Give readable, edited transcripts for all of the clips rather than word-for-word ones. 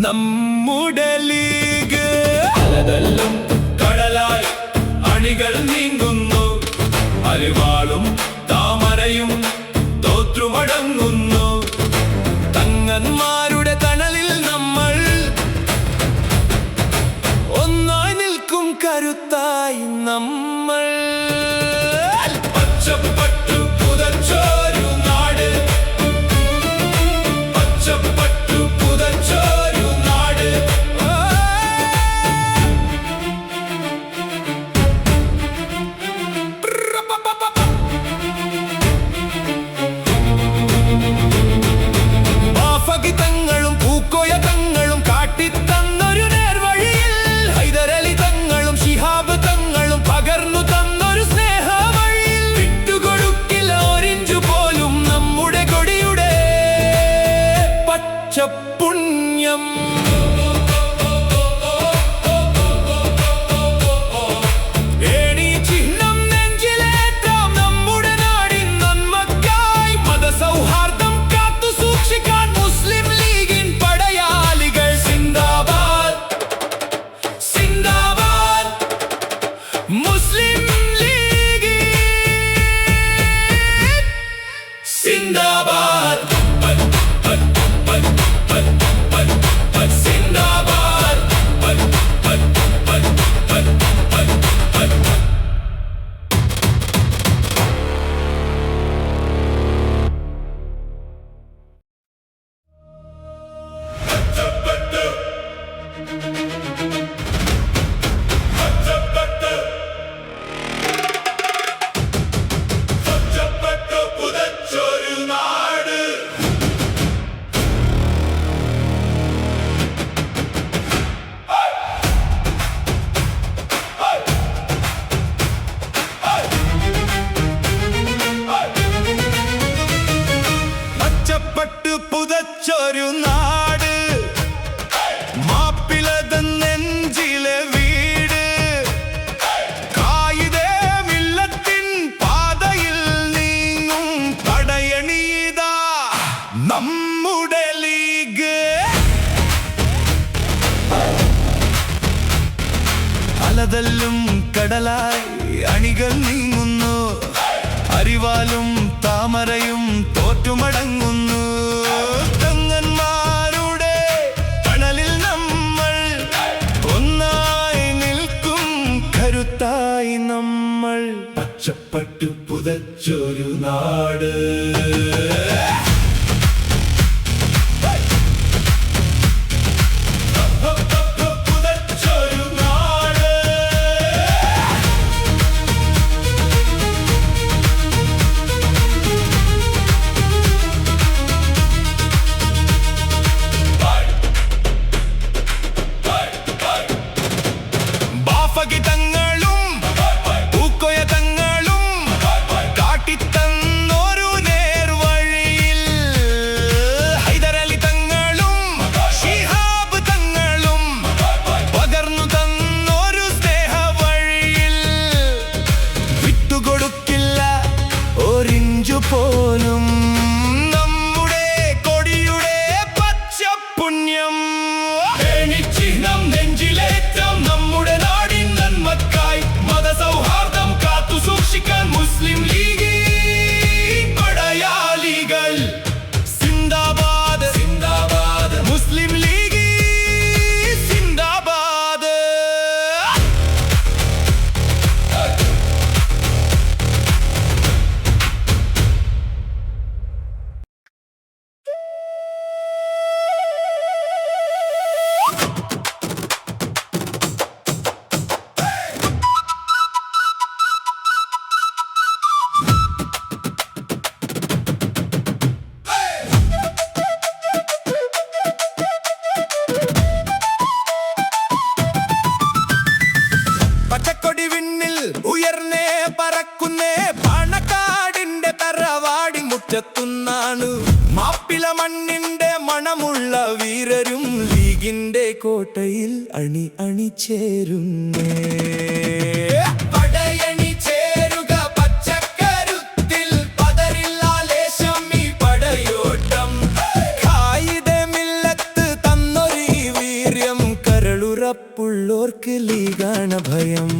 നമ്മുടെ ലീഗ് അലതല്ലും കടലായി അണികൾ നീങ്ങുന്നു. അരിവാളും താമരയും തോറ്റുമടങ്ങുന്നു. തങ്ങന്മാരുടെ തണലിൽ നമ്മൾ ഒന്നായി നിൽക്കും, കരുത്തായി നമ്മൾ. പച്ചപ്പട്ടു പുതച്ചോരു നാട്, പച്ചപ്പട്ടു പുതച്ചോരു നാട്. മാഫകിതങ്ങളും പൂക്കോയ തങ്ങളും കാട്ടിത്തന്നൊരു നേർവഴിയിൽ ഹൈദരലി തങ്ങളും ശിഹാബ് തങ്ങളും പകർന്നു തന്നൊരു സ്നേഹവഴിയിൽ വിട്ടുകൊടുക്കില്ല ഒരിഞ്ചു പോലും നമ്മുടെ കൊടിയുടെ പച്ചപ്പുണ്യം. ഏണി ചിഹ്നം നെഞ്ചിലേറ്റാം നമ്മുടെ നാടിൻ നന്മക്കായി. മതസൗഹാർദ്ദം കാത്തു സൂക്ഷിക്കാൻ മുസ്ലിം ലീഗിൻ പടയാളികൾ. സിന്ദാബാദ് സിന്ദാബാദ് മുസ്ലിം ലീഗ് സിന്ദാബാദ്. സിന്ദാബാദ്. പച്ചപ്പട്ടു പുതച്ചൊരു നാട്. പച്ചപ്പട്ടു പുതച്ചൊരു നാട്, മാപ്പിളത നെഞ്ചിലെ വീട്. കായിദേ മില്ലത്തിൻ പാതയിൽ നീങ്ങും പടയണിതാ നമ്മുടെ ലീഗ്. അലതല്ലും കടലായി അണികൾ നീങ്ങുന്നു. അരിവാലും താമരയും തോറ്റുമടങ്ങുന്നു. തങ്ങന്മാരുടെ തണലിൽ നമ്മൾ ഒന്നായി നിൽക്കും, കരുത്തായി നമ്മൾ. പച്ചപ്പട്ടു പുതച്ചൊരു നാട്. പുതച്ചൊരു നാട്. ബാഫകിതങ്ങളും പൂക്കോയ തങ്ങളും കാട്ടിത്തന്നൊരു നേർവഴിയിൽ ഹൈദരലി തങ്ങളും ശിഹാബ് തങ്ങളും പകർന്നു തന്നൊരു സ്നേഹവഴിയിൽ വിട്ടുകൊടുക്കില്ല ഒരിഞ്ചു പോലും നമ്മുടെ കൊടിയുടെ പച്ചപ്പുണ്യം. ചിഹ്നം നെഞ്ചിലേറ്റം നമ്മുടെ നാടിൻ നന്മക്കായി. മതസൗഹാർദ്ദം കാത്തു സൂക്ഷിക്കാൻ മുസ്ലിം ലീഗ് പടയാളികൾ. സിന്ദാബാദ് സിന്ദാബാദ് മുസ്ലിം ലീഗ് സിന്ദാബാദ്. പച്ചക്കൊടി വിണ്ണിൽ ഉയർന്നേ പറക്കുന്നേ. പാണക്കാടിന്റെ തറവാടി മുറ്റത്തുന്നാണ് മാപ്പിള മണ്ണിന്റെ മണമുള്ള വീരരും ലീഗിന്റെ കോട്ടയിൽ അണിചേരുന്നേ. പടയണി ചേരുക പച്ചക്കരുത്തിൽ, പതറില്ല ലേശം ഈ പടയോട്ടം. കായിദേ മില്ലത്ത് തന്നൊരു പച്ചക്കരുത്തുള്ളോർക്ക് ലീഗാണ് ഭയം.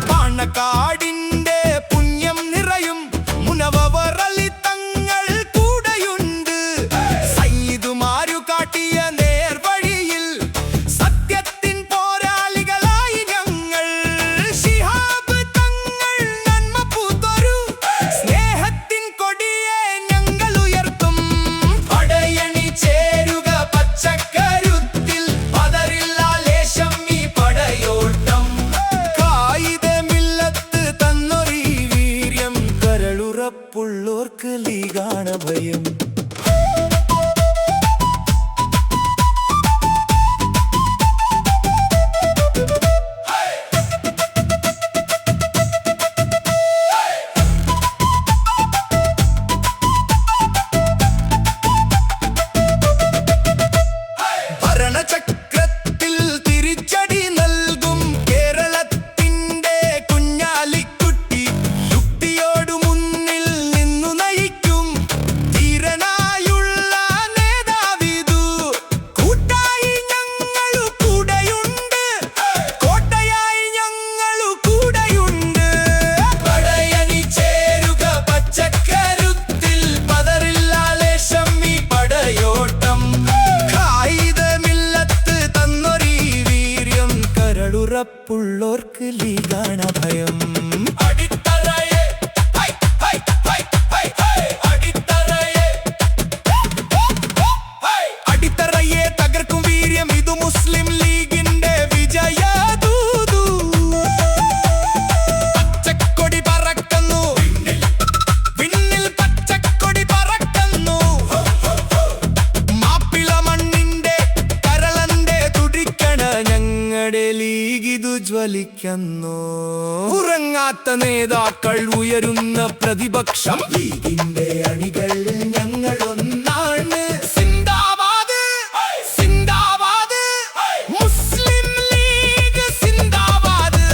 പാണക്കാടിന്റെ പുണ്യം നിറയും മുനവ്വറലി തങ്ങൾ കൂടെയുണ്ട്. സയ്യിദുമാരു കാട്ടിയ നേർവഴിയിൽ സത്യത്തിൻ പോരാളികളായി ഞങ്ങൾ. ശിഹാബ് തങ്ങൾ നന്മ പൂത്തൊരു സ്നേഹത്തിൻ കൊടിയെ ഞങ്ങൾ ഉയർത്തും. പടയണി ചേരുക പച്ചക്കരുത്തിൽ, പതറില്ല ലേശം ഈ പടയോട്ടം. കരളുറപ്പുള്ളോർക്ക് ലീഗാണ് ഭയം. ഭരണചക്രത്തിൽ തിരിച്ചടി നൽകും കേരളത്തിന്റെ കുഞ്ഞാലിക്കുട്ടി. യുക്തിയോടു മുന്നിൽ നിന്നു നയിക്കും ധീരനായുള്ള നേതാവിതു. കൂട്ടായി ഞങ്ങളു കൂടെയുണ്ട്, കോട്ടയായി ഞങ്ങളു കൂടെയുണ്ട്. പടയണി ചേരുക പച്ചക്കരുത്തിൽ, പതറില്ല ലേശം ഈ പടയോട്ടം. കരളുറപ്പുള്ളോർക്ക് ലീഗാണ് ഭയം. അടിത്തറയെ അടിത്തറയെ തകർക്കും വീര്യം ഇതു മുസ്ലിം ലീഗിന്റെ വിജയദൂതു. പച്ചക്കൊടി പറക്കുന്നു വിണ്ണിൽ, പച്ചക്കൊടി പറക്കുന്നു. മാപ്പിള മണ്ണിന്റെ കരളന്റെ തുടിക്കണ ഞങ്ങളുടെ ലീഗിതു ജ്വലിക്കുന്നു. ഉറങ്ങാത്ത നേതാക്കൾ ഉയരുന്ന പ്രതിപക്ഷം. ലീഗിന്റെ അണികൾ ഞങ്ങളൊന്നാണ്. സിന്ദാബാദ് സിന്ദാബാദ്, മുസ്ലിം ലീഗ് സിന്ദാബാദ്.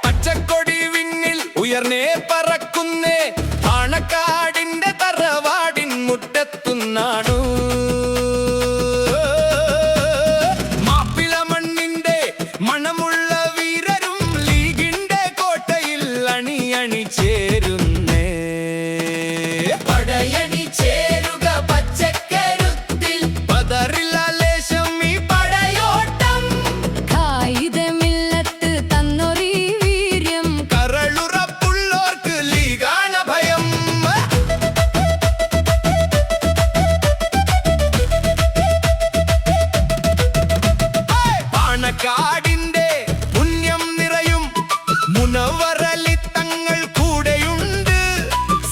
പച്ചക്കൊടി വിണ്ണിൽ ഉയർന്നേ പറക്കുന്നേ, പാണക്കാടിന്റെ തറവാടിൻ മുറ്റത്തുന്നാണു. മാപ്പിള മണ്ണിന്റെ മണമുള്ള വീരരും ലീഗിന്റെ കോട്ടയിൽ അണിയണി ചേരുന്നേ. പടയണി ചേരുക പച്ചക്കരുത്തിൽ, പതറില്ല ലേശം ഈ പടയോട്ടം. കായികമില്ലത്ത് തന്നൊരീ വീര്യം, കരളുറപ്പുള്ളോർക്ക് ലീഗാണ് ഭയം. പാണക്കാടിന്റെ പുണ്യം നിറയും മുനവ്വറലി തങ്ങൾ കൂടെയുണ്ട്.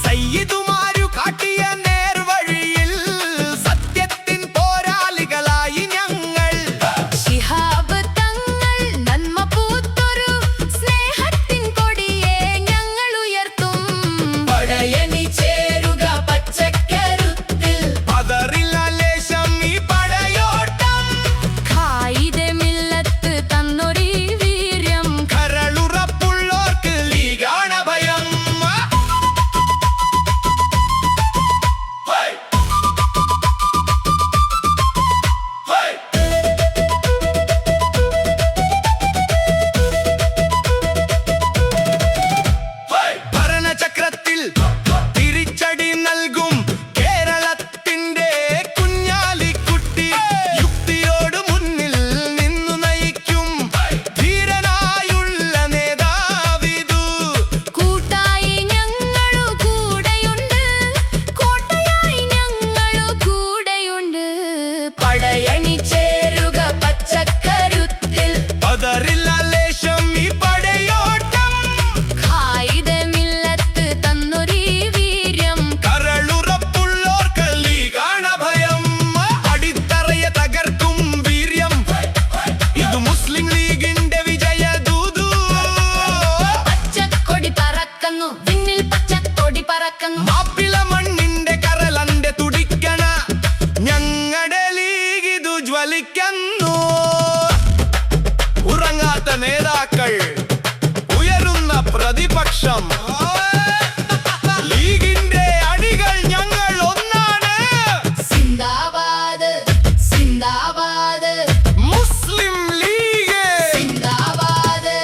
സയ്യിദുമാരു കാട്ടിയ നേർവഴിയിൽ സത്യത്തിൻ പോരാളികളായി ഞങ്ങൾ. ശിഹാബ് തങ്ങൾ നന്മ പൂത്തൊരു സ്നേഹത്തിൻ കൊടിയെ ഞങ്ങൾ ഉയർത്തും. പടയണി ചേരുക പച്ചക്കരുത്തിൽ, പതറില്ല ലേശം ഈ പടയോട്ടം. കായികമില്ലത്ത് തന്നൊരീ വീര്യം, കരളുറപ്പുള്ളോർക്ക് ലീഗാണ് ഭയം. ഭരണചക്രത്തിൽ തിരിച്ചടി നൽകും കേരളത്തിന്റെ കുഞ്ഞാലിക്കുട്ടി. യുക്തിയോടു മുന്നിൽ നിന്നു നയിക്കും ധീരനായുള്ള നേതാവിതു. കൂട്ടായി ഞങ്ങളു കൂടെയുണ്ട്, കോട്ടയായി ഞങ്ങളു കൂടെയുണ്ട്. പടയണി ചേരുക പച്ചക്കരുത്തിൽ, ജ്വലിക്കുന്നു. ഉറങ്ങാത്ത നേതാക്കൾ, ഉയരുന്ന പ്രതിപക്ഷം, ലീഗിന്റെ അടികൾ ഞങ്ങൾ ഒന്നാണ്. സിന്ദാബാദ് സിന്ദാബാദ് മുസ്ലിം ലീഗ് സിന്ദാബാദ്.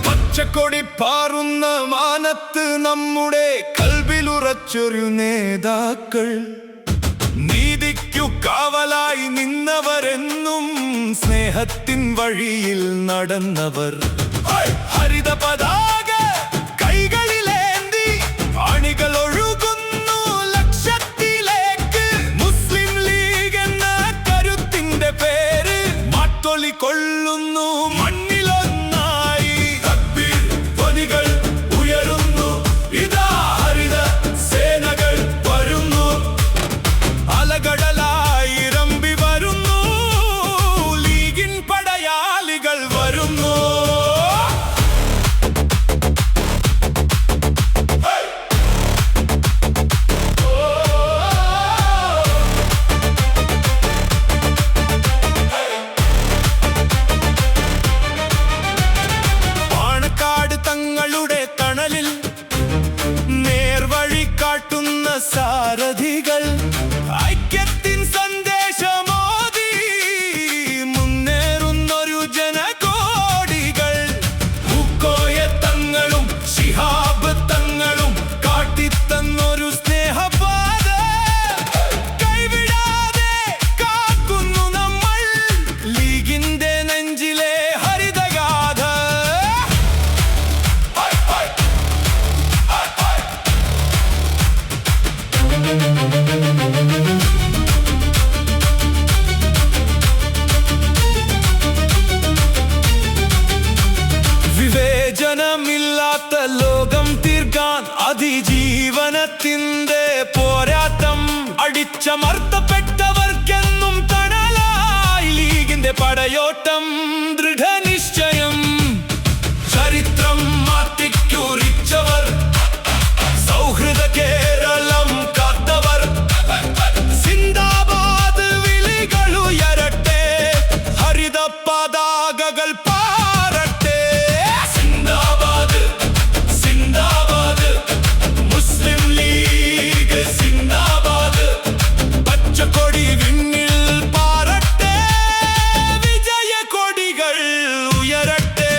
പച്ചക്കൊടി പാറുന്ന മാനത്ത് നമ്മുടെ കൽവിലുറച്ചൊരു നേതാക്കൾ, നീതിക്കു കാവലായി നിന്നവരെന്നും സ്നേഹത്തിൻ വഴിയിൽ നടന്നവർ. ഹരിത പതാക കൈകളിലേന്തി അണികൾ ഒഴുകുന്നു ലക്ഷ്യത്തിലേക്ക്. മുസ്ലിം ലീഗ് എന്ന കരുത്തിന്റെ പേര് മാറ്റൊലി കൊള്ളുന്നു മണ്ണിലൊന്നായി. തക്ബീർ ധ്വനികൾ ഉയരുന്നു, ഇതാ ഹരിത സേനകൾ വരുന്നു. അലകടലായി ഇരമ്പി വരുന്നു, ലീഗിൻ പടയാളികൾ വരുന്നു. പാണക്കാട് തങ്ങളുടെ തണലിൽ നേർവഴി കാട്ടുന്ന സാരഥികൾ, ഐക്യത്തിൻ സന്ദേശമോദി മുന്നേറുന്നൊരു ജനകോടികൾ. മുക്കോയ തങ്ങളും ശിഹാബ് തങ്ങളും കാട്ടിത്തന്നൊരു സ്നേഹപാത കൈവിടാതെ കാക്കുന്നു നമ്മൾ, ലീഗിന്റെ നെഞ്ചിലെ ഹരിതഗാഥ. വിവേചനമില്ലാത്ത ലോകം തീർക്കാൻ അതിജീവനത്തിന്റെ പോരാട്ടം. അടിച്ചമർത്തപ്പെട്ടവർക്കെന്നും തണലായി ലീഗിന്റെ പടയോട്ടം. ദൃഢനിശ്ചയം ചരിത്രം മാറ്റിക്കുറിച്ചവർ, സൗഹൃദ കേരളം കാത്തവർ. സിന്ദാബാദ് വിളികളുയരട്ടെ, ഹരിത പതാകകൾ പാറട്ടെ. സിന്ദാബാദ് സിന്ദാബാദ് മുസ്ലിം ലീഗ് സിന്ദാബാദ്. പച്ചക്കൊടി വിണ്ണിൽ പാറട്ടെ, വിജയ കൊടികൾ ഉയരട്ടെ.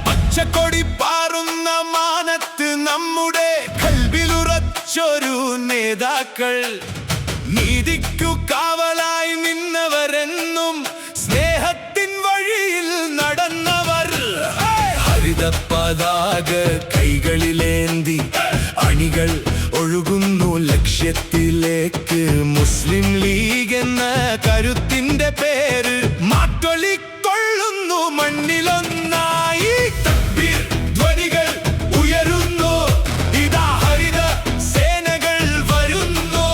പച്ചക്കൊടി പാറുന്ന മാനത്ത് നമ്മുടെ കൽവിലുറച്ചൊരു നേതാക്കൾ, നീതിക്കു കാവലായി നിന്നവരെന്നും സ്നേഹത്തിൻ വഴിയിൽ നടന്നവർ. ഹരിത പതാക കൈകളിലേന്തി അണികൾ ഒഴുകുന്നു ലക്ഷ്യത്തിലേക്ക്. മുസ്ലിം ലീഗ് എന്ന കരുത്തിന്റെ പേര് മാറ്റൊലിക്കൊള്ളുന്നു മണ്ണിലൊന്നായി. തക്ബീർ ധ്വനികൾ ഉയരുന്നു, ഇതാ ഹരിത സേനകൾ വരുന്നു.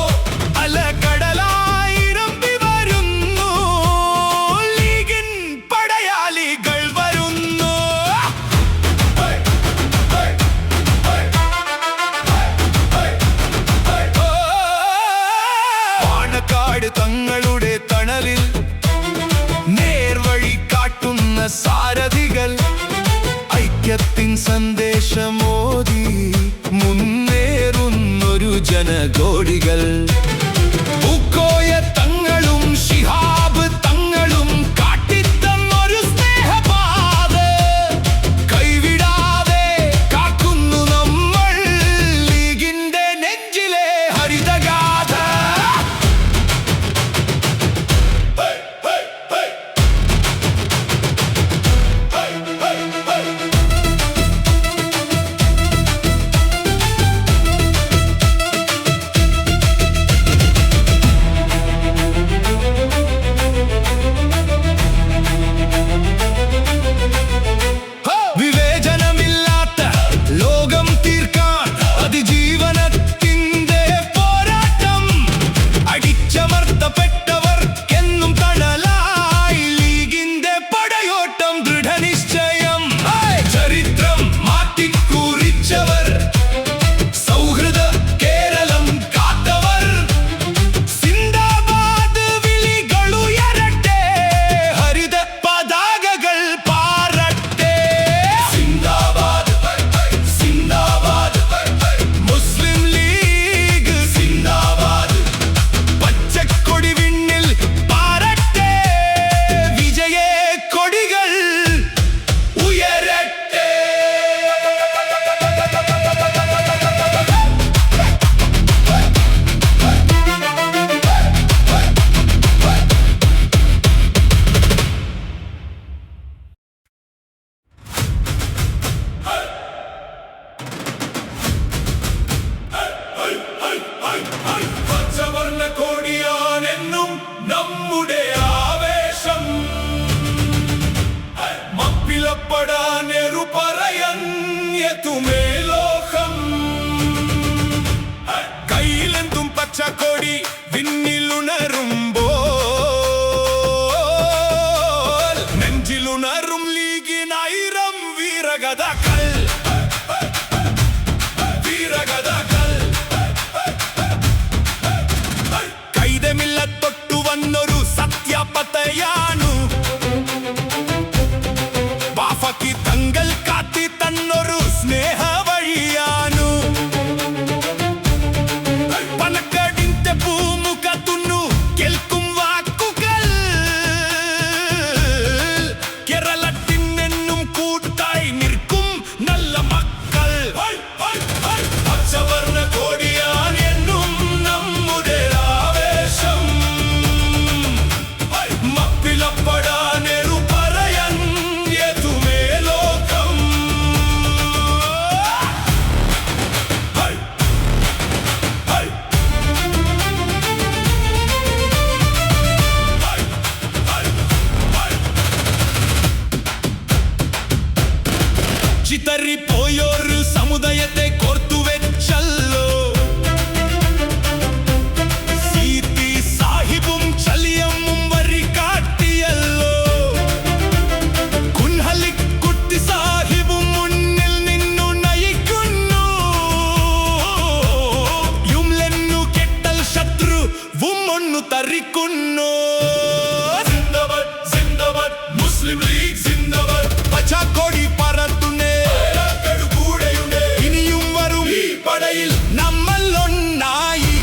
അലകടലായി ഇരമ്പി വരുന്നു, ലീഗിൻ പടയാളികൾ വരുന്നു. പാണക്കാട് തങ്ങളുടെ തണലിൽ നേർവഴി കാട്ടുന്ന സാരഥികൾ, സന്ദേശമോദി മുന്നേറുന്നൊരു ജനകോടികൾ. പൂക്കോയ തങ്ങളും ശിഹാബ് തങ്ങളും കാട്ടിത്തന്നൊരു സ്നേഹപാത കൈവിടാതെ കാക്കുന്നു നമ്മൾ ലീഗിന്റെ നെഞ്ചിലെ ഹരിതഗാഥ. വിവേചനമില്ലാത്ത ലോകം തീർക്കാൻ അതിജീവനത്തിന്റെ പോരാട്ടം. അടിച്ചമർത്തപ്പെട്ടവർക്കെന്നും തണലായി ലീഗിന്റെ പടയോട്ടം. ദൃഢനിശ്ചയം ചരിത്രം മാറ്റിക്കുറിച്ചവർ, സൗഹൃദ കേരളം കാത്തവർ. സിന്ദാബാദ് വിളികളുയരട്ടെ, ഹരിത പതാകകൾ പാറട്ടെ. സിന്ദാബാദ് സിന്ദാബാദ് മുസ്ലിം ലീഗ് സിന്ദാബാദ്. പച്ചക്കൊടി വിണ്ണിൽ പാറട്ടെ, വിജയ കൊടികൾ ഉയരട്ടെ. പച്ചവർണ്ണ കൊടിയാണെന്നും നമ്മുടെ ആവേശം. മപ്പിലപ്പെടാനെറു പറയുമെത്തുമേ ലോകം. കയ്യിലെന്തും പച്ചക്കൊടി വിണ്ണിലുണരുമ്പോൾ നെഞ്ചിലുണരും ലീഗിനായിരം വീരഗതാക്കൾ. വീരഗതാക്കൾ കൈതമില്ല തൊട്ടു വന്നൊരു സത്യപതയാണു. ബാഫക്കി തങ്ങൾ കാത്തി തന്നൊരു സ്നേഹ വഴിയാണു. പനക്കടിന്റെ പൂമുഖ തുന്നു കേൾക്കും വാക്കുകൾ. കേരളത്തിനെന്നും കൂട്ടായി നിൽക്കും നല്ല മക്കൾ. പച്ചവർണ്ണ കൊടിയാൻ എന്നും നമ്മുടെ ആവേശം. മപ്പിലപ്പെടാനെറു പറയുമെത്തുമേ ലോകം. ചിതറിപ്പോയൊരു സമുദായത്തെ കോർത്തുവെച്ചല്ലോ. സീതി സാഹിബും ചലിയമ്മും വരി കാട്ടിയല്ലോ. കുൻഹലിക്കുട്ടി സാഹിബും മുന്നിൽ നിന്നു നയിക്കുന്നു. യുംലെന്നു കെട്ടൽ ശത്രുവും ഒന്നു തറിക്കുന്നു. സിന്ദാബാദ് സിന്ദാബാദ് മുസ്ലിം ലീഗ് സിന്ദാബാദ്. പച്ചക്കൊടി പറത്തുന്നേ, ഇനിയും വരും ഈ പടയിൽ നമ്മൾ ഒന്നായി.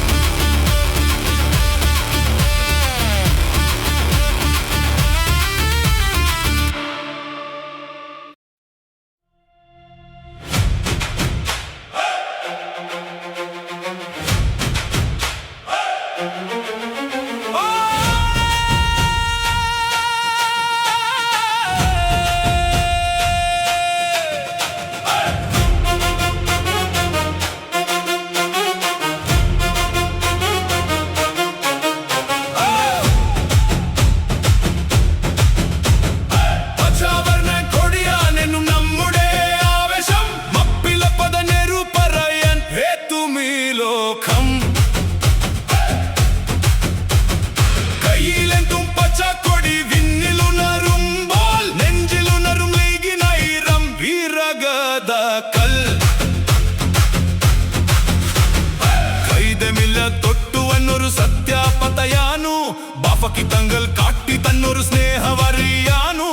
ബാഫക്കി തങ്ങൾ കാട്ടി തന്നൊരു സ്നേഹവറിയാനു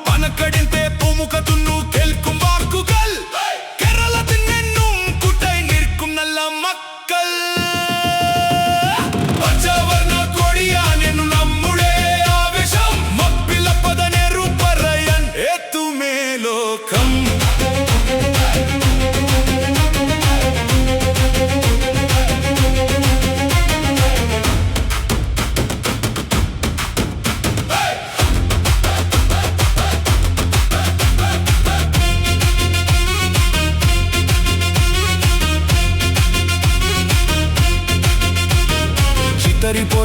പനക്കടിന്റെ പൂമുഖത്തുന്നു കേൾക്കും വാക്കുകൾ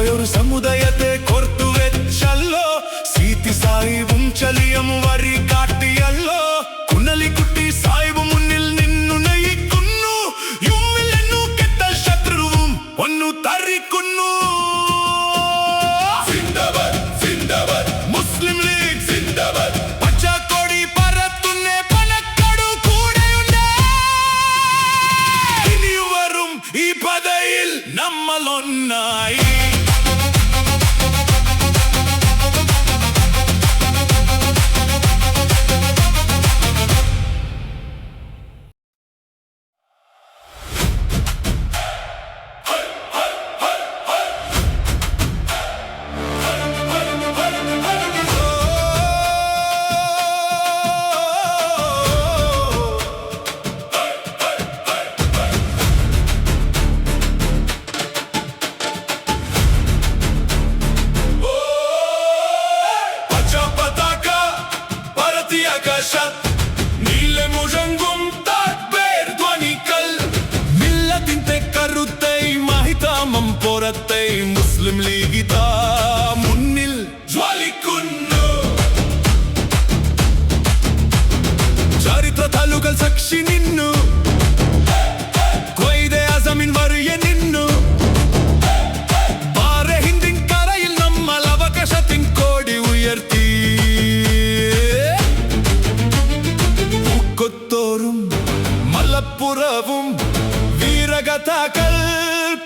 പോയൊരു സമുദയത്തെ കോർത്തുവെച്ചല്ലോ. സീതി സാഹിബും ചലിയം വരി കാട്ടിയല്ലോ. കുന്നലിക്കുട്ടി സാഹിബ് മുന്നിൽ നിന്നു നയിക്കുന്നു. യുമ്മിലെന്നു കെട്ട ശത്രുവും ഒന്നു തറിക്കുന്നു. സിന്ദാബാദ് സിന്ദാബാദ് മുസ്ലിം ലീഗ് സിന്ദാബാദ്. പച്ചക്കൊടി പറത്തുന്നേ പണക്കടു കൂടെയുണ്ട്. ഇനി വരും ഈ പദയിൽ നമ്മൾ ഒന്നായി. നീലമുഴങ്ങും താക്ബീർ ധ്വനികൾ. മില്ലത്തിന്റെ കരുത്തെ മഹിതമം പുറത്തെ മുസ്ലിം ലീഗിതാ മുന്നിൽ ജ്വലിക്കുന്നു. ചരിത്ര താളുകൾ സാക്ഷി നിന്നു. ഖ്വയ്ദെ ആസമിൻ വരിയ നിന്നു. പാറെ ഹിന്ദിൻ കരയിൽ നമ്മൾ അവകാശത്തിൻ കോടി ഉയർത്തി. കൊത്തോറും മലപ്പുറവും വീരഗാഥകൾ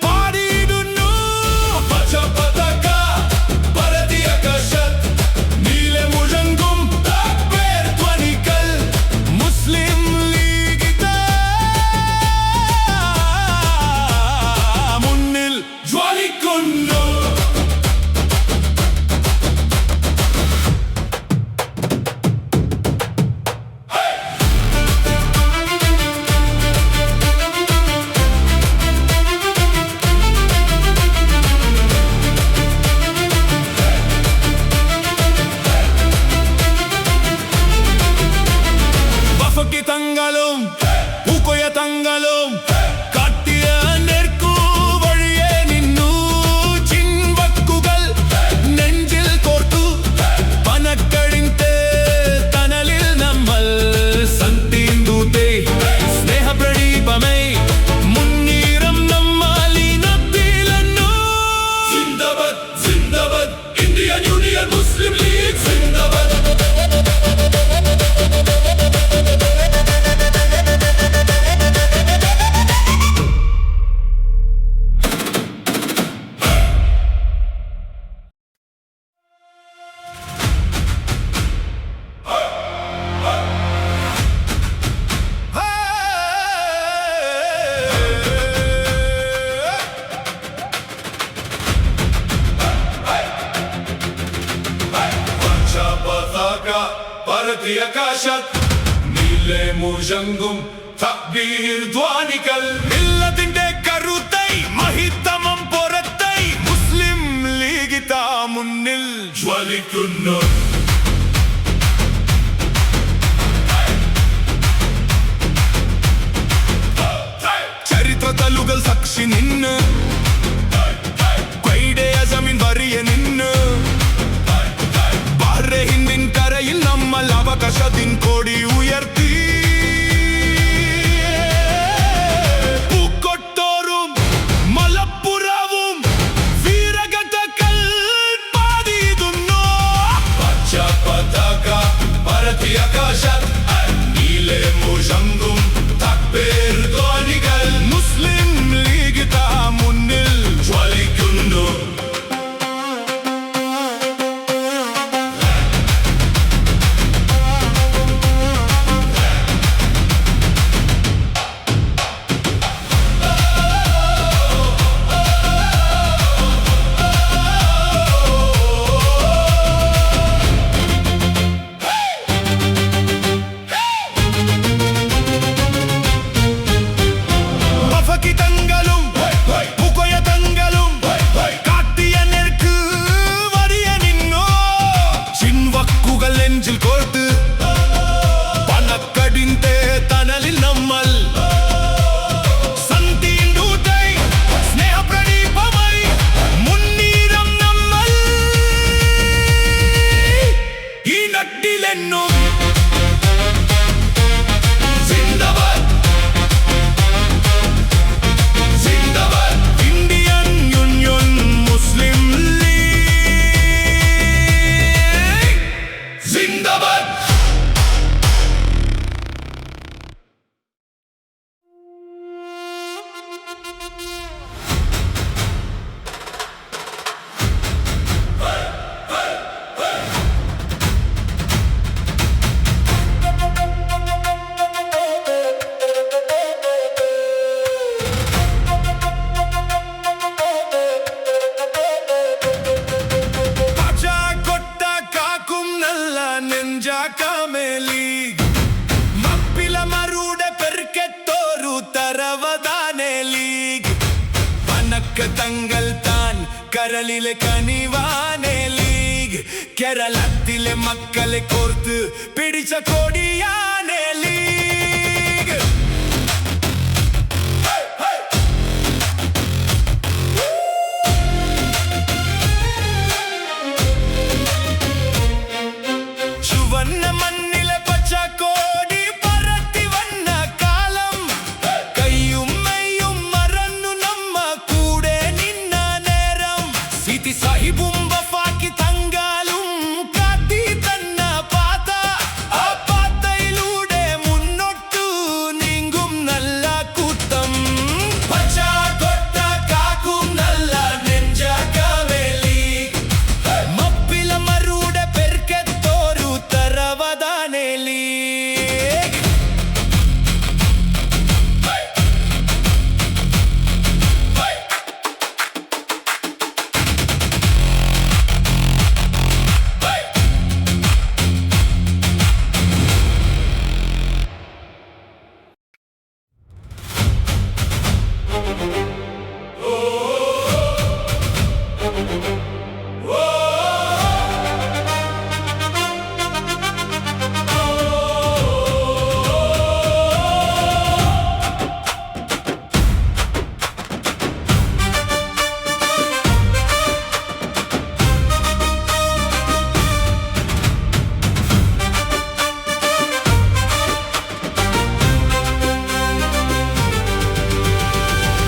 പാടിയിടുന്നു. പച്ചപ്പതാക പരതി ആകാശത്ത് നീലമുഴങ്ങും താക്ബീർ ധ്വനികൾ. മുസ്ലിം ലീഗിതാ മുന്നിൽ ജ്വലിക്കുന്നു. തങ്ങളും പൂക്കോയ തങ്ങളും കാട്ടിയ നേർക്കു വഴിയെ നിന്നു. ചിൻവക്കുകൾ നെഞ്ചിൽ കോർത്തു. പനക്കടിന്റെ തണലിൽ നമ്മൾ സന്ധിന്തൂത്തെ സ്നേഹ പ്രദീപമേ മുന്നീറം നമ്മളിനത്തിലെന്നു. സിന്ദാബാദ് സിന്ദാബാദ് ഇന്ത്യൻ യൂണിയൻ മുസ്ലിം ലീഗ് സിന്ദാബാദ്. പരതി ആകാശത്ത് നീലമുഴങ്ങും താക്ബീർ ധ്വനികൾ. മില്ലത്തിന്റെ കരുത്തെ മഹിതമം പുറത്തെ മുസ്ലിം ലീഗിതാ മുന്നിൽ ജ്വലിക്കുന്നു. ചരിത്ര താളുകൾ സാക്ഷി നിന്ന്. ഖ്വയ്ദെ ആസമിൻ വരിയ നിന്ന്. പാറെ ഹിന്ദിൻ കരയിൽ നമ്മൾ അവകാശത്തിൻ കോടി ഉയർത്തി. പൂക്കൊത്തോറും മലപ്പുറവും വീരഗാഥകൾ പാടിയിടുന്നു. പച്ചപ്പതാക പരതി ആകാശത്ത് നീലമുഴങ്ങും താക്ബീർ ധ്വനികൾ. മുസ്ലിം ലീഗിതാ മുന്നിൽ തങ്ങൾ താൻ കരളിലെ കനിവാനെ ലീഗ് കേരളത്തിലെ മക്കളെ കോർത്ത് പിടിച്ച കൊടിയാനെ ലീഗ് ചുവന്ന മണ്ണിലെ പച്ചക്കോടി പറത്തി വന്ന കാലം കയ്യും മെയ്യും മറന്നു നമ്മ കൂടെ നിന്ന നേരം സിറ്റി സാഹിബും വഫാക്കി തങ്കാലും കാത്തി തന്ന പാത ആ പാതയിലൂടെ മുന്നോട്ടു നീങ്ങും നല്ല കൂട്ടം പച്ചക്കൊട്ട കാക്കും നല്ല നെഞ്ചകവേലി മപ്പില മറുടെ പെർക്കെത്തോരു തരവദാനെ ലീഗ്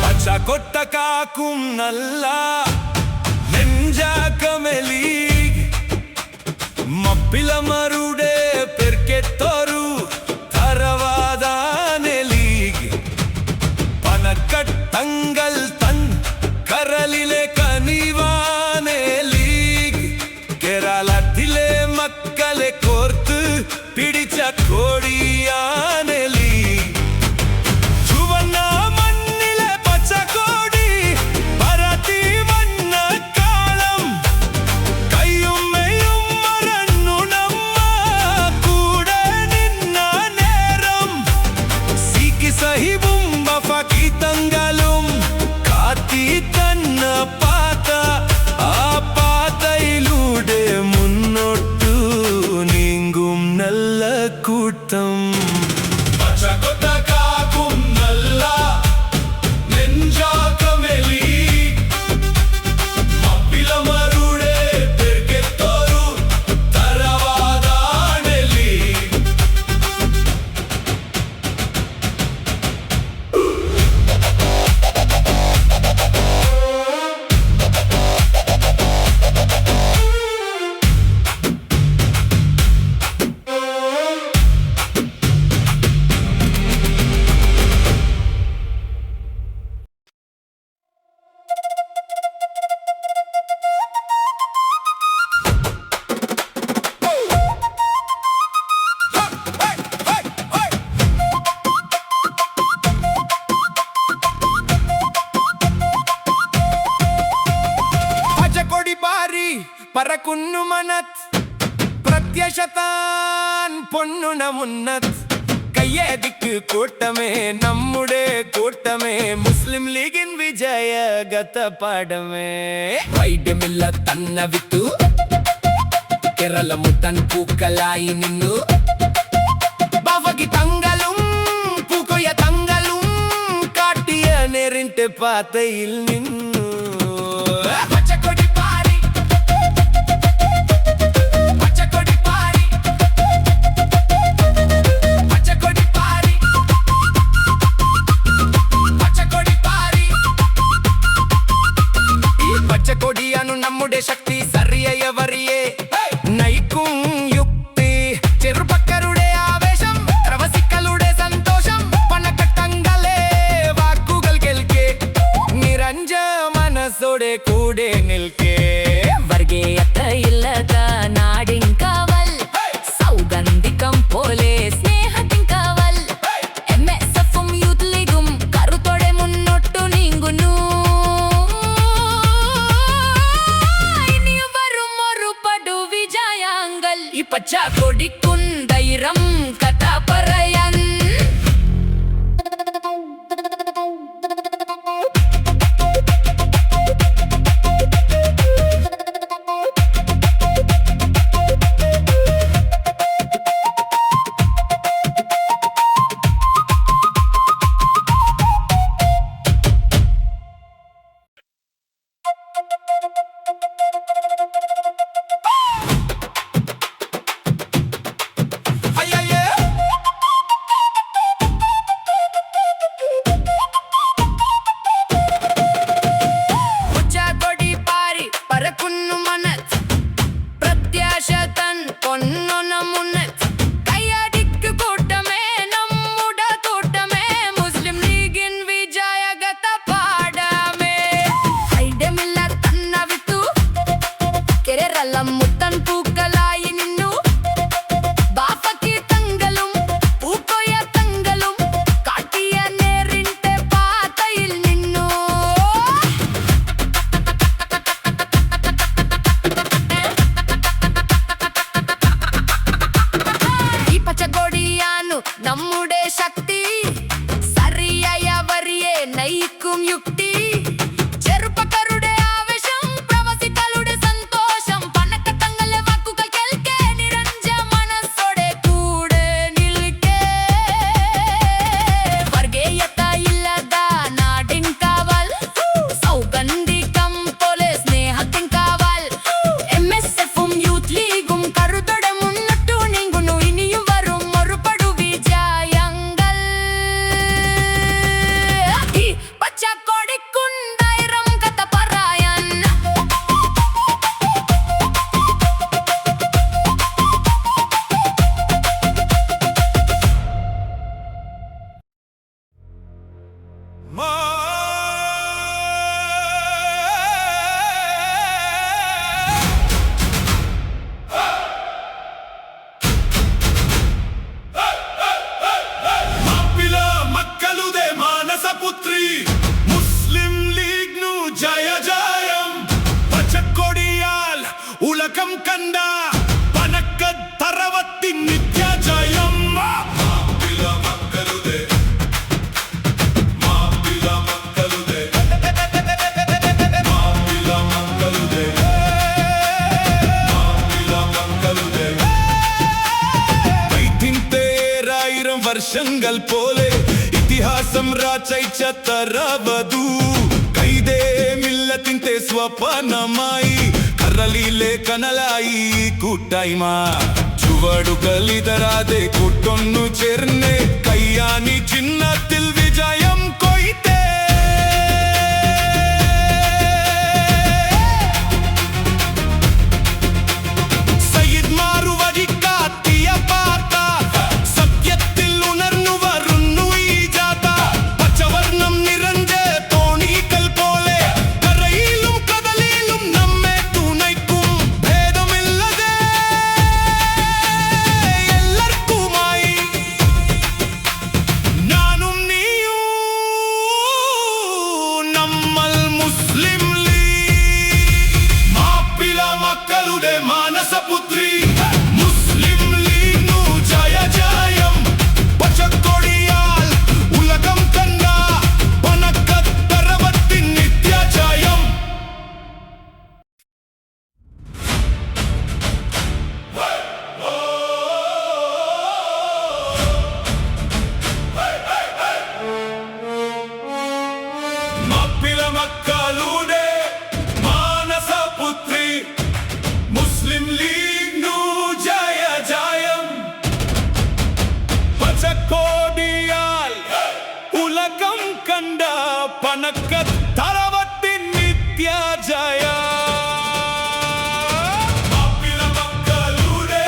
പച്ചക്കൊട്ട കാക്കും നല്ല നെഞ്ചാക്കമെലി മപ്പില മറുടെ പെർക്കെത്തോരു തരവാദാനെ ലീഗ് പനക്കട്ടങ്ങൾ തൻ കരളിലെ കനിവാനെ ലീഗ് കേരളത്തിലെ മക്കളെ കോർത്ത് പിടിച്ച കൊടിയാനെ ലീഗ് ചുവന്ന മണ്ണിലെ പച്ചക്കോടി പറത്തി വന്ന കാലം കയ്യും മെയ്യും മറന്നു നമ്മ കൂടെ നിന്ന നേരം സിക്കി സഹിബും വഫാക്കി തങ്കാലും കാത്തി തന്ന പാത ആ പാതയിലൂടെ മുന്നോട്ടു നീങ്ങും നല്ല കൂട്ടം പച്ചക്കൊട്ട കാക്കും നല്ല നെഞ്ചാക്കമെലി മപ്പില മറുടെ പെർക്കെത്തോരു തരവാദാനെ ലീഗ് പച്ചക്കൊടി പാറി പറക്കുന്നു മനത് പ്രത്യക്ഷത്താൻ പൊന്നുണ മുന്നത് കയ്യേദിക്ക് കൂട്ടമേ നമ്മുടെ കൂട്ടമേ മുസ്ലിം ലീഗിൻ വിജയഗത പാടമേ വൈഡമില്ല തന്ന വിത്തു കേരള മുട്ടൻ പൂക്കളായി നിന്നു ബാവകി തങ്ങളും പൂക്കൊയ്യ തങ്ങളും കാട്ടിയ നേരിന്റെ പാതയിൽ നിന്നു പച്ചക്കൊടി പാറി പച്ചക്കൊടി പാറി പച്ചക്കൊടി പാറി പച്ചക്കൊടി പാറി ഈ പച്ചക്കൊടിയാണ് നമ്മുടെ ശക്തി സറിയവറിയേ നയിക്കും യുക്തി ചെറുപ്പക്കാരുടെ ആവേശം പ്രവസിക്കളുടെ സന്തോഷം പണക്കട്ടങ്ങളെ വാക്കുകൾ കേൾക്കെ നിരഞ്ജ മാപ്പിള മക്കളുടെ മാനസപുത്രി മുസ്ലിം ലീഗ് നു ജയ ജയം പച്ചക്കൊടിയാൽ ഉലകം കണ്ട പനക്കത്തറവത്തിൻ നിത്യ ജയം മാപ്പിള മക്കളുടെ മാപ്പിള മക്കളുടെ മാപ്പിള മക്കളുടെ മാപ്പിള മക്കളുടെ വൈദ്യന്തേരായിരം വർഷങ്ങൾ പോലെ ഇതിഹാസം രാചയിച്ച തറവധു കൈതേ മില്ലത്തിന്റെ സ്വപ്നമായി കരളിലെ കനലായി കൂട്ടായ്മ ചുവടുകളിതരാതെ കൂട്ടൊന്നു ചേർന്ന് കയ്യാനി ചിഹ്നത്തിൽ വിജയം കൊയ്തേ സയ്യിദ് മാറുവഴിക്കാത്തിയ പാത സത്യത്തിൽ ഉണർന്നു വരുന്നു ഈ ജാഥ പച്ചവർണം നിറഞ്ഞ തോണികൾ പോലെ കരയിലും കടലിലും നമ്മെ തുണയ്ക്കും ഭേദമില്ലതെ എല്ലാവർക്കുമായി ഞാനും നീയും നമ്മൾ മുസ്ലിം ലീഗ് മാപ്പിള മക്കളുടെ മാനസപുത്രി മുസ്ലിം ലീഗ് നു ജയ ജയം പച്ചക്കൊടിയാൽ ഉലകം കണ്ട പനക്കത്തറവത്തിൻ നിത്യ ജയം മാപ്പിള മക്കളുടെ മാനസപുത്രി മുസ്ലിം ലീഗ് നു ജയ ജയം പച്ചക്കോടിയാൽ ഉലകം കണ്ട പനക്കത്തറവത്തിൻ നിത്യ ജയ മാപ്പിള മക്കളുടെ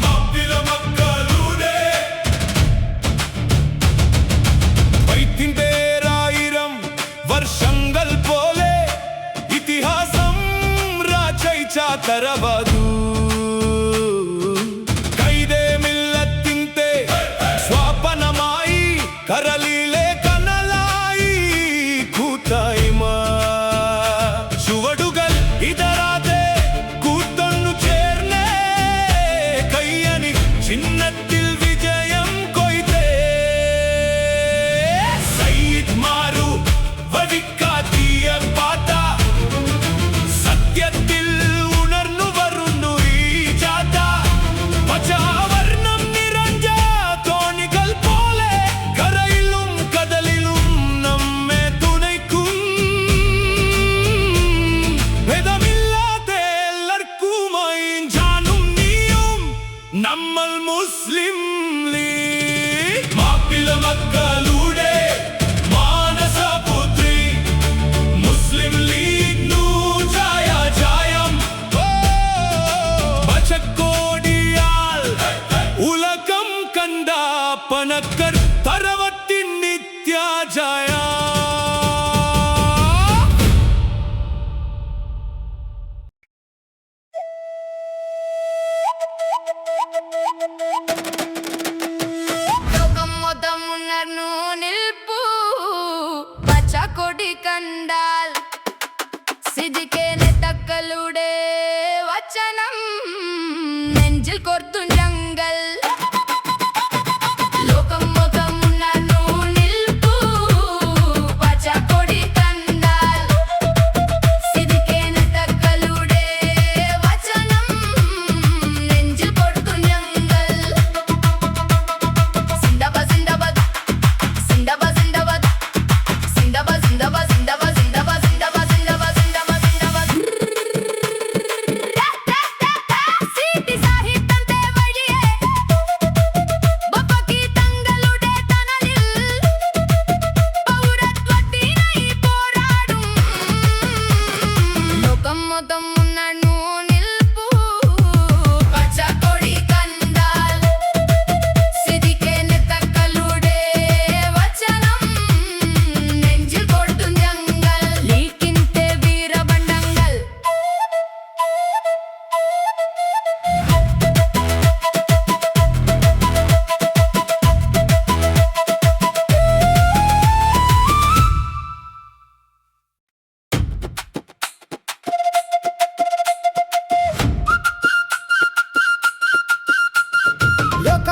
മാപ്പിള മക്കളുടെ വൈദ്യന്തേരായിരം വർഷങ്ങൾ പോലെ ഇതിഹാസം രാചയിച്ച തറവധു കൈതേ മില്ലത്തിന്റെ സ്വപ്നമായി കരളിലെ കനലായി കൂട്ടായ്മ ചുവടുകൾ ഇതരാതെ കൂട്ടൊന്നു ചേർന്ന് കയ്യനി ചിഹ്നത്തിൽ വിജയം കൊയ്തേ സയ്യിദ് മാറു വഴിക്കാത്തിയ പാത സത്യത്തിൽ ഉണർന്നു വരുന്നു ഈ ജാഥ പച്ചവർണം നിറഞ്ഞ തോണികൾ പോലെ കരയിലും കടലിലും നമ്മെ തുണയ്ക്കും ഭേദമില്ലാതെ എല്ലാവർക്കുമായി ഞാനും നീയും നമ്മൾ മുസ്ലിം ലീഗ് മാപ്പിള മക്കളുടെ മാനസപുത്രി മുസ്ലിം ലീഗ് നു ജയ ജയം പച്ചക്കോടിയാൽ ഉലകം കണ്ട പനക്കത്തറവത്തിൻ നിത്യ ജയ ലോകം മൊത്തം ഉണർന്നു നിൽപ്പൂ പച്ചക്കൊടി കണ്ടാൽ സിദ്ദിഖിന്റെ തക്കളുടെ വചനം നെഞ്ചിൽ കോർത്തും ഞങ്ങൾ ലോകം മൊത്തം ഉണർന്നു നിൽപ്പൂ പച്ചക്കൊടി കണ്ടാൽ സിദ്ദിഖിന്റെ തക്കളുടെ വചനം നെഞ്ചിൽ കോർത്തും ഞങ്ങൾ സിന്ദാബാദ് സിന്ദാബാദ് സിന്ദാബാദ് സിന്ദാബാദ് സിന്ദാബാദ് സിന്ദാബാദ് സിന്ദാബാദ് സിന്ദാബാദ് സിന്ദാബാദ് സിന്ദാബാദ് സിന്ദാബാദ്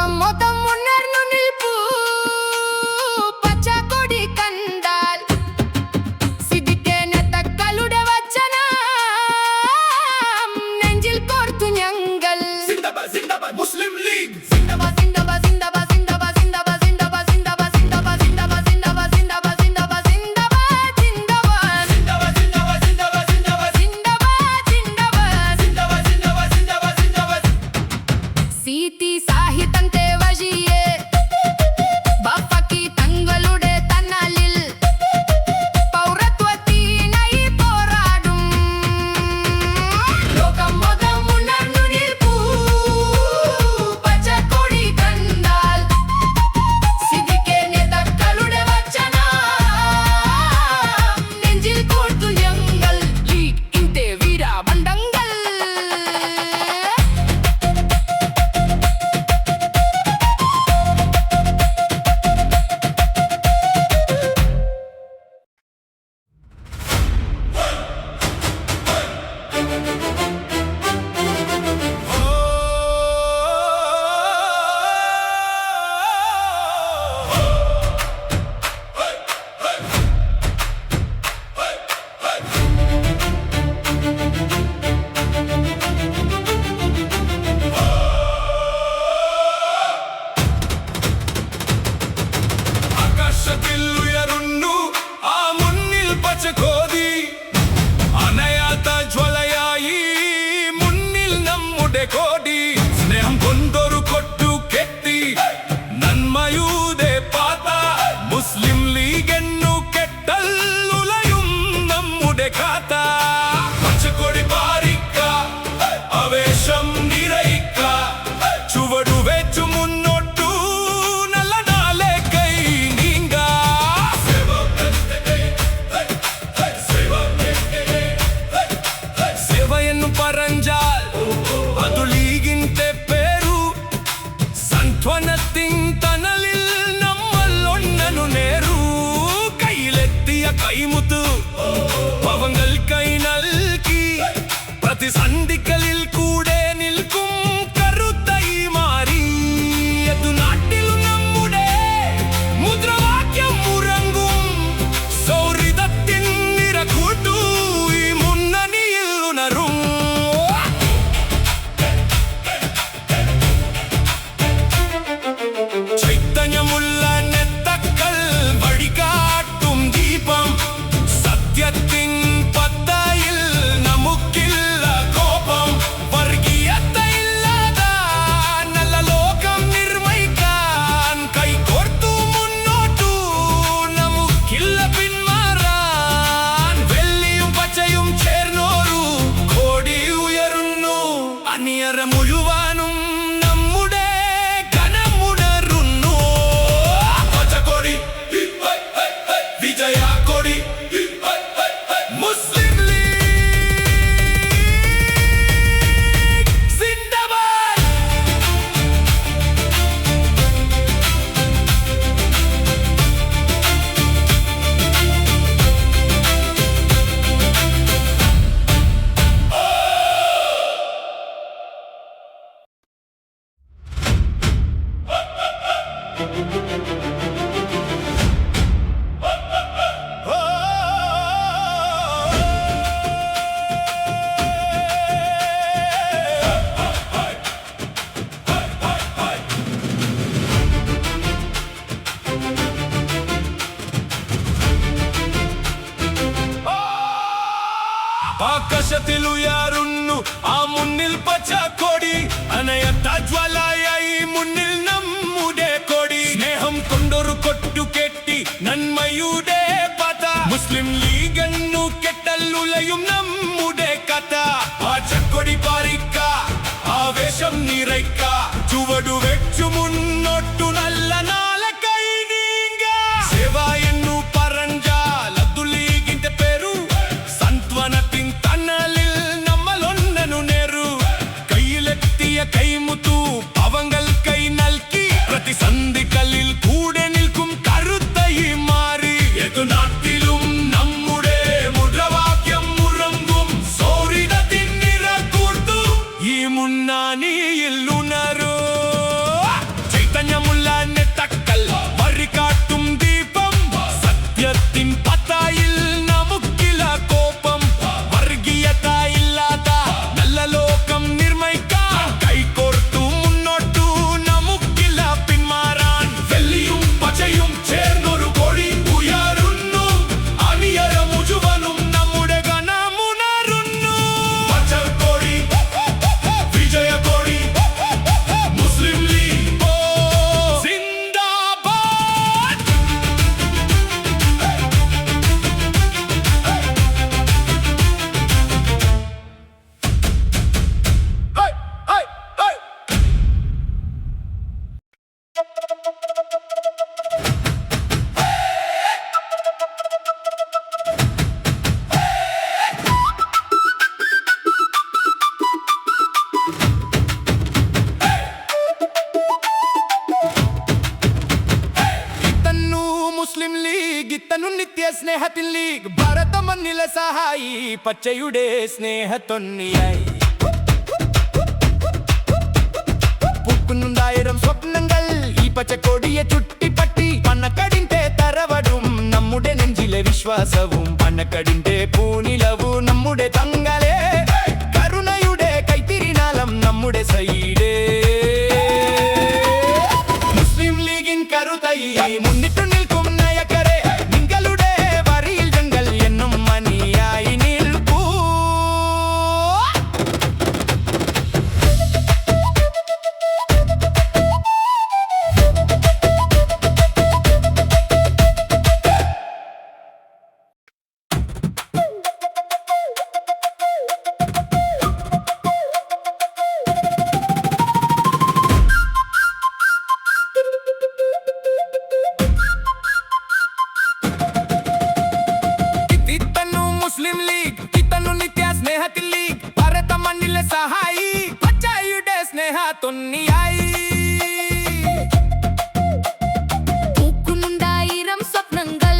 ലോകം മൊത്തം ഉണർന്നു നിൽപ്പൂ പച്ചക്കൊടി കണ്ടാൽ സിദ്ദിഖിന്റെ വചനം നെഞ്ചിൽ കോർത്തു ഞങ്ങൾ Zindabad, Zindabad, Muslim League. സിന്ദാബാദ് സിന്ദാബാദ് സിന്ദാബാദ് സിന്ദാബാദ് സിന്ദാബാദ് സിന്ദാബാദ് സിന്ദാബാദ് സിന്ദാബാദ് സിന്ദാബാദ് സിന്ദാബാദ് സിന്ദാബാദ് സിന്ദാബാദ് സിന്ദാബാദ് Zindabad, Zindabad, Zindabad, Zindabad. സിന്ദാബാദ് Zindabad, Zindabad, Zindabad, Zindabad. Seethi സാഹിതന്റെ വഴിയെ ബാപ്പക്കി തങ്ങളുടെ തണലിൽ പൗരത്വത്തിനായി പോരാടും ലോകം മൊത്തം ഉണർന്നു നിൽപ്പൂ പച്ചക്കൊടി കണ്ടാൽ സിദ്ദിഖിന്റെ വചനം നെഞ്ചിൽ കോർത്തു ഞങ്ങൾ ലീഗിന്റെ വീരബണ്ഡങ്ങൾ ആകാശത്തിൽ ഉയരുന്നു ആ മുന്നിൽ പച്ചക്കോടി അനയാത്ത ജ്വലയായി മുന്നിൽ നമ്മുടെ കോടി സ്നേഹം കൊണ്ടൊരു കൊട്ടു കെട്ടി നന്മയുടെ പാത മുസ്ലിം ലീഗെന്നു കെട്ടല്ലുലയും നമ്മുടെ കാത്ത പച്ചക്കൊടി പാറിക്ക ആവേശം നിറയിക്ക ചുവടു വെച്ചു മുന്നോട്ടു നല്ല നാളെ കൈ നീങ്ക సేవయన్ను పరంజాల్ ಅದು ಲೀಗಿಂತೆ ಪೇರು ಸಂತ್ವನತ್ತಿಂ ತನಲಿಲ್ ನಮ್ಮಲ್ಲೊಣ್ಣನು ನೇರು കൈയിലെത്തിയ കൈമുത്തു പവങ്ങൾ കൈ നൽകി പ്രതിസന്ധികളിൽ കൂടെ നിൽക്കും കരുത്തായി മാറി എതു നാട്ടിലും നമ്മുടെ മുദ്രാവാക്യം മുഴങ്ങും സൗഹൃദത്തിൻ നിറകൂട്ടു ഈ മുന്നണിയിൽ ഉണരും ചൈതന്യമുള്ള നെത്തക്കൾ വഴികാട്ടും ദീപം സത്യത്തിൻ പത്തയിൽ നമുക്കില്ല കോപം വർഗീയതയില്ലാത നല്ല ലോകം നിർമ്മിക്കാൻ കൈകോർത്തു മുന്നോട്ടു നമുക്കില്ല പിന്മാറാൻ വെള്ളിയും പച്ചയും ചേർന്നോരു കോടി ഉയരുന്നു അനിയറ മുഴുവനും നമ്മുടെ ഘനമുണരുന്നു പച്ചക്കൊടി വിജയക്കൊടി മുസ്ലിം ലീഗ് സിന്ദാബാദ് ആകാശത്തിൽ ഉയരുന്നു ആ മുന്നിൽ പച്ചക്കൊടി അനയത്ത ജ്വലയായി മുന്നിൽ നമ്മുടെ കൊടി സ്നേഹം കൊണ്ടൊരു കൊട്ടു കെട്ടി നന്മയുടെ പത മുസ്ലിം ലീഗെന്നു കെട്ടല്ലുലയും നമ്മുടെ കഥ പച്ചക്കൊടി പാറിക്ക ആവേശം നിറയ്ക്ക ചുവടു വെച്ചു മുന്നോട്ടു നല്ല നാളെ കൈ നീങ്ക സേവ എന്നു പറഞ്ഞാൽ അതു ലീഗിന്റെ പേരു സന്ത്വനത്തിൻ തണലിൽ നമ്മളൊന്നനു നേരു കയ്യിലെത്തിയ കൈമുത്തു പവങ്ങൾ കൈ നൽകി പ്രതിസന്ധികളിൽ കൂടെ നിൽക്കും കരുത്തായി മാറി ഏതു നാട്ടിലും നമ്മുടെ മുദ്രാവാക്യം മുഴങ്ങും സൗഹൃദത്തിൻ നിറകൂർത്തു ഈ മുന്നണിയിൽ ഉണരൂ മുസ്ലിം ലീഗ് ഇത്തനു നിത്യ സ്നേഹത്തിൻ ലീഗ് ഭാരത മണ്ണിലെ സഹായി പച്ചയുടെ സ്നേഹത്തൊന്നിയായി പൂക്കുന്നുണ്ടായിരം സ്വപ്നങ്ങൾ ഈ പച്ചക്കൊടിയെ ചുട്ടിപ്പട്ടി പണക്കടിന്റെ തറവടും നമ്മുടെ നെഞ്ചിലെ വിശ്വാസവും പണക്കടിന്റെ പൂനിലവും നമ്മുടെ തങ്ങളെ കരുണയുടെ കൈത്തിരിനാളം നമ്മുടെ സൈഡേ മുസ്ലിം ലീഗിൻ കരുതയായി മുന്നിട്ടു നിൽക്കും നായകരെ നിങ്ങളുടെ വരിയിൽ ഞങ്ങൾ എന്നും മണിയായി നിൽക്കൂ മുസ്ലിം ലീഗ് ഇത്തന്നു നിത്യ സ്നേഹത്തിൽ ലീഗ് ഭാരത മണ്ണിലെ സഹായി പച്ചയുടെ സ്നേഹത്തൊന്നിയായി പൂക്കുന്നുണ്ടായിരം സ്വപ്നങ്ങൾ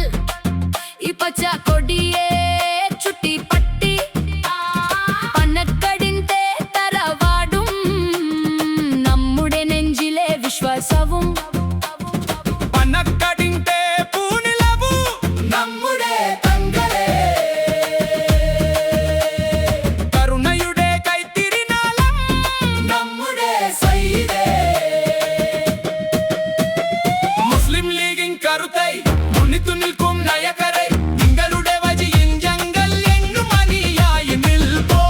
ഈ പച്ചക്കൊടിയെ ചുട്ടിപ്പട്ടി പണക്കടിന്റെ തറവാടും നമ്മുടെ നെഞ്ചിലെ വിശ്വാസവും പണക്കടിന്റെ പൂനിലവും നമ്മുടെ തങ്ങളെ കരുണയുടെ കൈത്തിരിനാളം നമ്മുടെ സൈഡേ മുസ്ലിം ലീഗിൻ കരുതൈ മുന്നിട്ടു നിൽക്കും നായകരെ നിങ്ങളുടെ വഴിയിൽ ഞങ്ങൾ എന്നും അണിയായി നിൽപ്പോ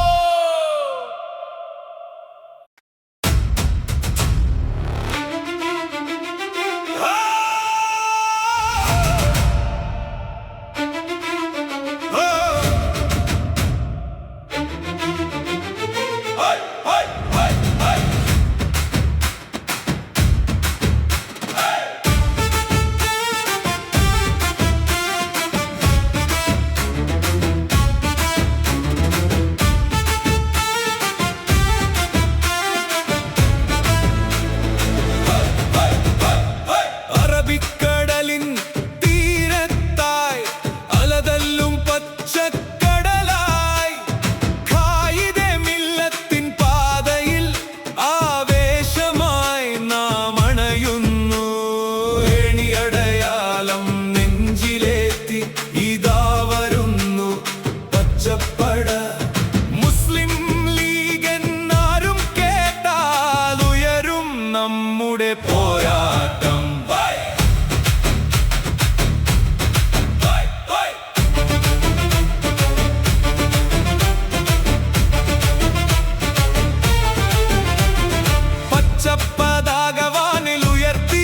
അറബിക്കടലിൻ തീരത്തായി അലതല്ലും പച്ചക്കടലായി ഖായിദെ മില്ലത്തിൻ പാതയിൽ ആവേശമായി നാം അണയുന്നു ഏണിയടയാളം നെഞ്ചിലേത്തി ഇതാ വരുന്നു പച്ചപ്പട മുസ്ലിം ലീഗ് എന്നാരും കേട്ടാൽ ഉയരും നമ്മുടെ പോരാട്ടം പച്ചപ്പതാകവാനിൽ ഉയർത്തി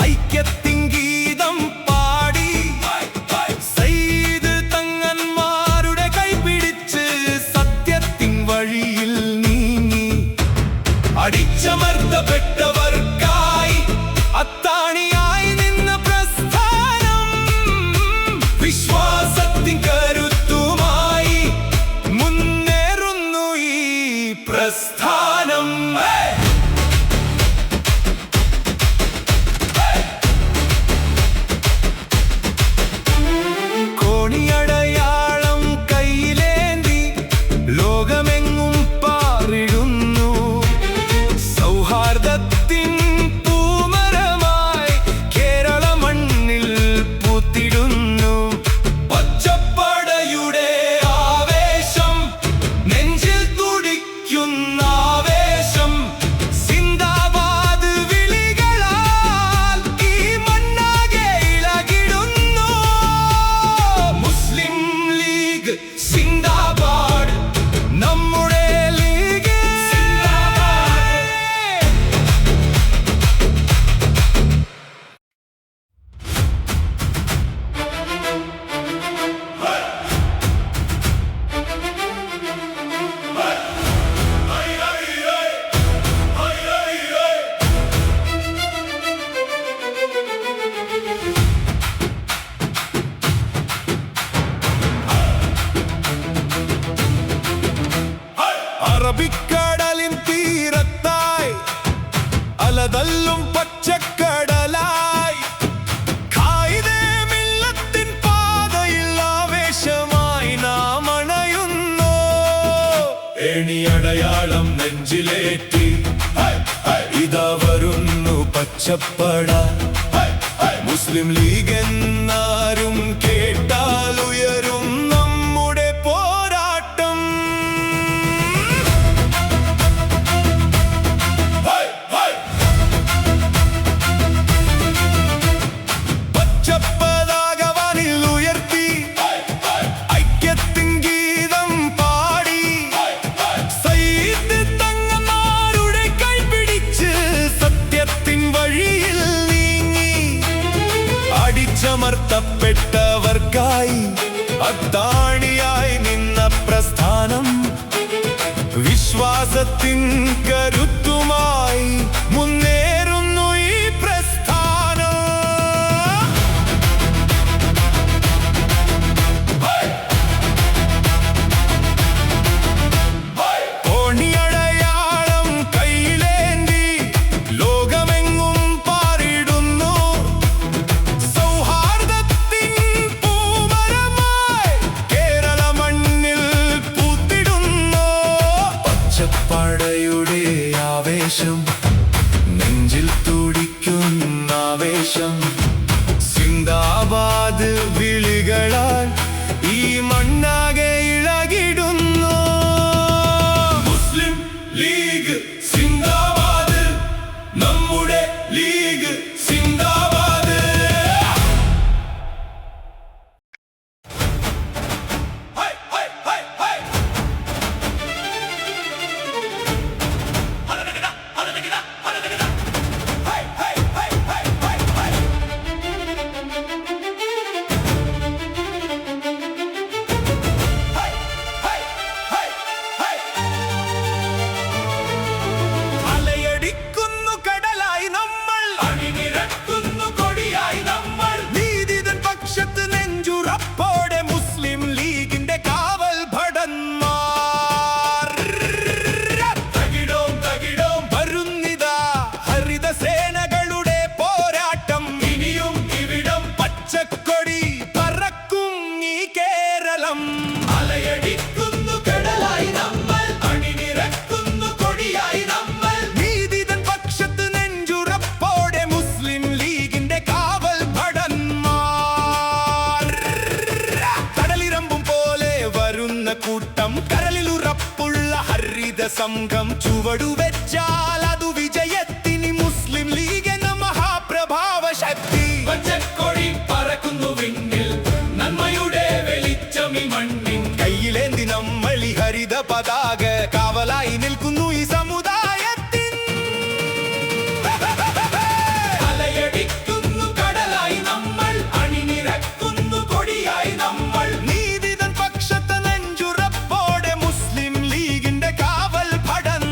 ഐക്യത്തിൻ ഗീതം പാടി സയ്യിദ് തങ്ങന്മാരുടെ കൈപിടിച്ച് സത്യത്തിൻ വഴിയിൽ നീങ്ങി അടിച്ചമർത്തപ്പെട്ടവർക്കായി അത്താണിയായി നിന്ന പ്രസ്ഥാനം വിശ്വാസത്തിൻ കരുത്തുമായി മുന്നേറുന്നു ഈ പ്രസ്ഥാനം കോണിയടയാളം കയ്യിലേന്തി ലോകമെങ്ങും പാറിടുന്നു സൗഹാർദ്ദത്തിൻ പൂമരമായി കേരള മണ്ണിൽ പൂത്തിടുന്നു പച്ചപ്പടയുടെ ആവേശം നെഞ്ചിൽ തുടിക്കുന്ന ആവേശം സിന്ദാബാദ് വിളികളാൽ ഈ മണ്ണാകെ ഇളകിടുന്നു മുസ്ലിം ലീഗ് സിന്ദാബാദ് നമ്മുടെ ലീഗ് സിന്ദാബാദ് അറബിക്കടലിൻ തീരത്തായി അലതല്ലും പച്ചക്കടലായി ഖായി പച്ചപ്പട മുസ്ലിം ലീഗ് എന്നാരും കേട്ടാൽ ഉയരും നമ്മുടെ പോരാട്ടം. പച്ചപ്പതാക വാനിൽ ഉയർത്തി ഐക്യത്തിൻ ഗീതം പാടി സയ്യിദ് തങ്ങന്മാരുടെ കൈപിടിച്ച് സത്യത്തിൻ വഴിയിൽ നീങ്ങി അടിച്ചമർത്തപ്പെട്ടവർക്കായി അത്താണിയായി നിന്ന പ്രസ്ഥാനം വിശ്വാസത്തിൻ കരുത്തുമായി മുന്നേറുന്നു ഈ പ്രസ്ഥാനം. ഓണിയടയാളം കയ്യിലേന്തി ലോകമെങ്ങും പാറിടുന്നു സൗഹാർദ്ദത്തിൻ പൂമരമായി കേരള മണ്ണിൽ പൂത്തിടുന്നു. പച്ചപ്പടയുടെ ആവേശം നെഞ്ചിൽ തുടിക്കുന്ന ആവേശം സിന്ദാബാദ് വിളികളാൽ ഈ മണ്ണാകെ ഇളകിടുന്നു. മുസ്ലിം ലീഗ് സിന്ദാബാദ്, നമ്മുടെ ലീഗ് സിന്ദാബാദ്. ഹൈ ഹൈ ഹൈ ഹൈ ഹലനഗന ഹലനഗന ഹലനഗന ഹൈ ഹൈ ഹൈ ഹൈ ഹൈ ഹൈ അലയടിക്കുന്നു കടലായി നമ്മൾ, അണിനിരക്കുന്നു കൊടിയായി നമ്മൾ. നീതിതൻ പക്ഷത്ത് നെഞ്ചുറപ്പോടെ മുസ്ലിം ലീഗിന്റെ കാവൽ ഭടന്മാർ. തകിടോം തകിടോം വരുന്നിതാ ഹരിത സേനകളുടെ പോരാട്ടം. ഇനിയും ഇവിടം പച്ചക്കൊടി പറക്കും ഈ കേരളം. അലയടിക്കുന്നു കടലായി നമ്മൾ, അണിനിരക്കുന്നു കൊടിയായി നമ്മൾ. നീതിതൻ പക്ഷത്ത് നെഞ്ചുറപ്പോടെ മുസ്ലിം ലീഗിന്റെ കാവൽ ഭടന്മാർ. കടലിരമ്പും പോലെ വരുന്ന കൂട്ടം, കരളിലുറപ്പുള്ള ഹരിത സംഘം. ചുവടുവെച്ചാൽ അതു വിജയത്തിന് മുസ്ലിം ലീഗ് എന്ന മഹാപ്രഭാവ ശക്തി. പച്ചക്കൊടി പറക്കുന്നു വിണ്ണിൽ, നന്മയുടെ വെളിച്ചം ഈ മണ്ണിൻ. കയ്യിലേന്തി നമ്മൾ ഈ ഹരിത പതാക കാവലായി നിൽക്കുന്നു ഈ സമുദായത്തിൻ. അലയടിക്കുന്നു കടലായി നമ്മൾ, അണിനിരക്കുന്നു കൊടിയായി നമ്മൾ. നീതിതൻ പക്ഷത്ത് നെഞ്ചുറപ്പോടെ മുസ്ലിം ലീഗിന്റെ കാവൽ ഭടന്മാർ.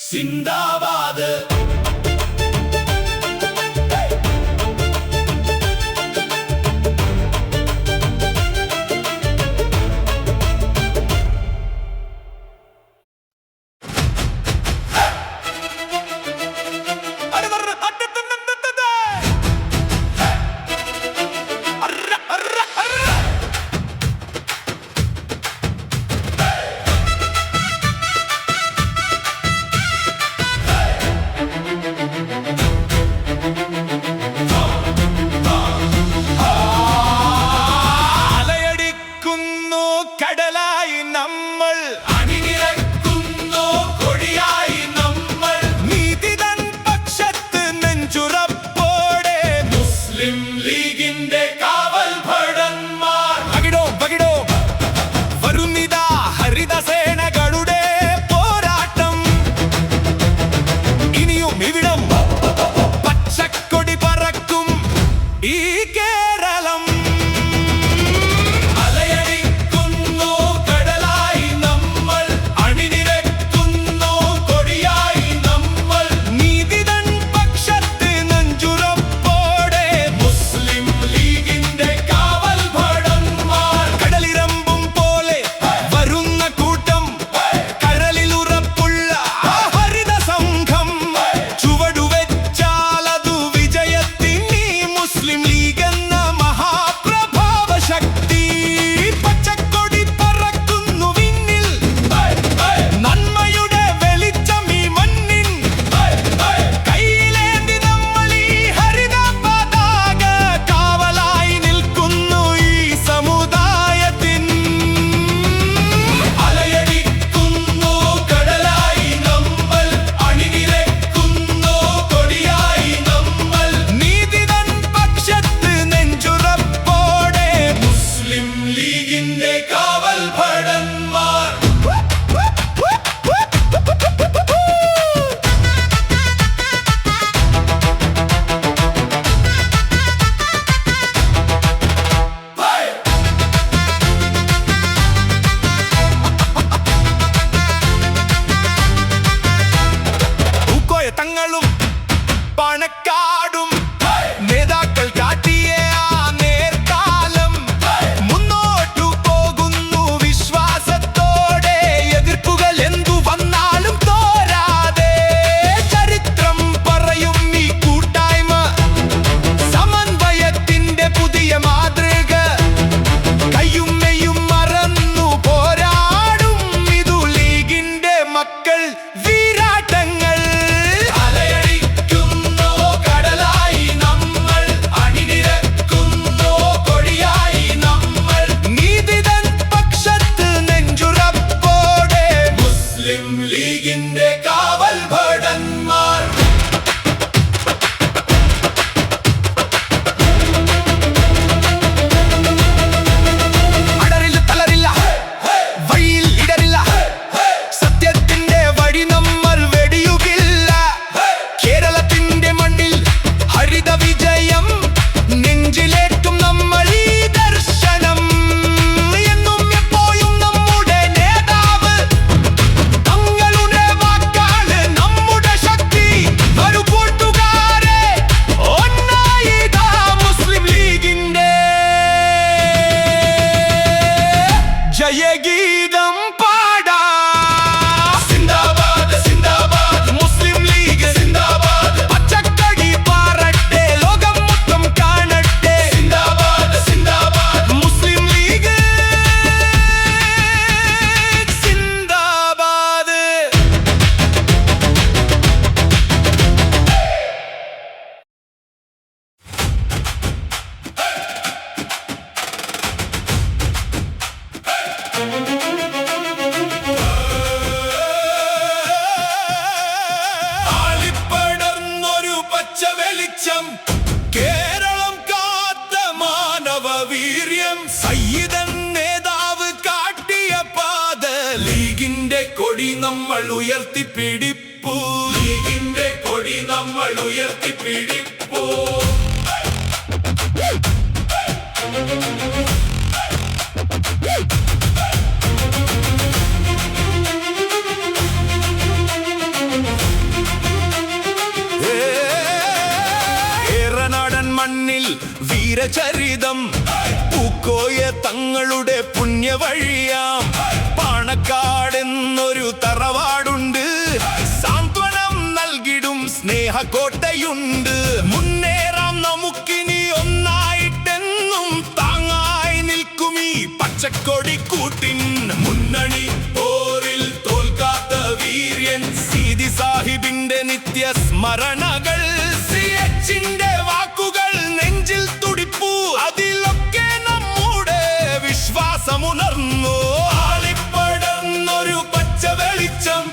സിന്ദാബാദ് കടലായി നമ്മൾ അണിനിരക്കുന്നു കൊടിയായി നമ്മൾ നീതിതൻ പക്ഷത്ത് നെഞ്ചുറപ്പോടെ മുസ്ലിം ലീഗിന്റെ കാവൽ ഭടന്മാർ പകിടോ പകിടോ വരുന്നിതാ ഹരിതസേനകളുടെ പോരാട്ടം ഇനിയും ഇവിടം പച്ചക്കൊടി പറക്കും ഈ കേരളം തങ്ങളും പണക്കാടും നേതാക്കൾ കാട്ടിയ ആ നേർക്കാലം മുന്നോട്ടു പോകുന്നു വിശ്വാസത്തോടെ എതിർപ്പുകൾ എന്തു വന്നാലും തോരാതെ ചരിത്രം പറയും ഈ കൂട്ടായ്മ സമന്വയത്തിന്റെ പുതിയ മാതൃക കയ്യും മെയ്യും മറന്നു പോരാടും ഇതു ലീഗിന്റെ മക്കൾ വീരാട്ടങ്ങൾ ലീഗിന്റെ കാവൽ ഭടന്മാർ അടരില്ല തളരില്ല വഴിയിൽ ഇടരില്ല സത്യത്തിന്റെ വഴി നമ്മൾ വെടിയുകില്ല കേരളത്തിന്റെ മണ്ണിൽ ഹരിത വിജയം നെഞ്ചിലേറ്റും നമ്മൾ ഈ ദർശനം എന്നും എപ്പോഴും നമ്മുടെ നേതാവ് തങ്ങളുടെ വാക്കാണ് നമ്മുടെ ശക്തി വരൂ കൂട്ടുകാരെ ഒന്നായി ഇതാ മുസ്ലിം ലീഗിന്റെ ജയഗീതം പാടാ സിന്ദാബാദ് സിന്ദാബാദ് മുസ്ലിം ലീഗ് സിന്ദാബാദ് പച്ചക്കടി പാറട്ടെ ലോകം മൊത്തം കാണട്ടെ സിന്ദാബാദ് സിന്ദാബാദ് മുസ്ലിം ലീഗ് സിന്ദാബാദ് ആളിപ്പടർന്നൊരു പച്ച വെളിച്ചം കേരളം കാത്ത മാനവ വീര്യം സയ്യിദൻ നേതാവ് കാട്ടിയ പാത ലീഗിന്റെ കൊടി നമ്മൾ ഉയർത്തിപ്പിടിപ്പൂ ലീഗിന്റെ കൊടി നമ്മൾ ഉയർത്തിപ്പിടിപ്പൂ മണ്ണിൽ വീരചരിതം പൂക്കോയ തങ്ങളുടെ പുണ്യവഴിയാം പാണക്കാടെന്നൊരു തറവാടുണ്ട്. സാന്ത്വനം നൽകിടും സ്നേഹക്കോട്ടയുണ്ട്. മുന്നേറാം നമുക്കിനി ഒന്നായിട്ടെന്നും താങ്ങായി നിൽക്കും ഈ പച്ചക്കൊടി കൂട്ടിൻ. മുന്നണി പോരിൽ തോൽക്കാത്ത വീര്യൻ സീതി സാഹിബിന്റെ നിത്യ സ്മരണകൾ. സിഎച്ചിന്റെ വാക്കുകൾ നെഞ്ചിൽ തുടിപ്പു, അതിലൊക്കെ നമ്മുടെ വിശ്വാസമുണർന്നു. ആളിപ്പടർന്നൊരു പച്ച വെളിച്ചം,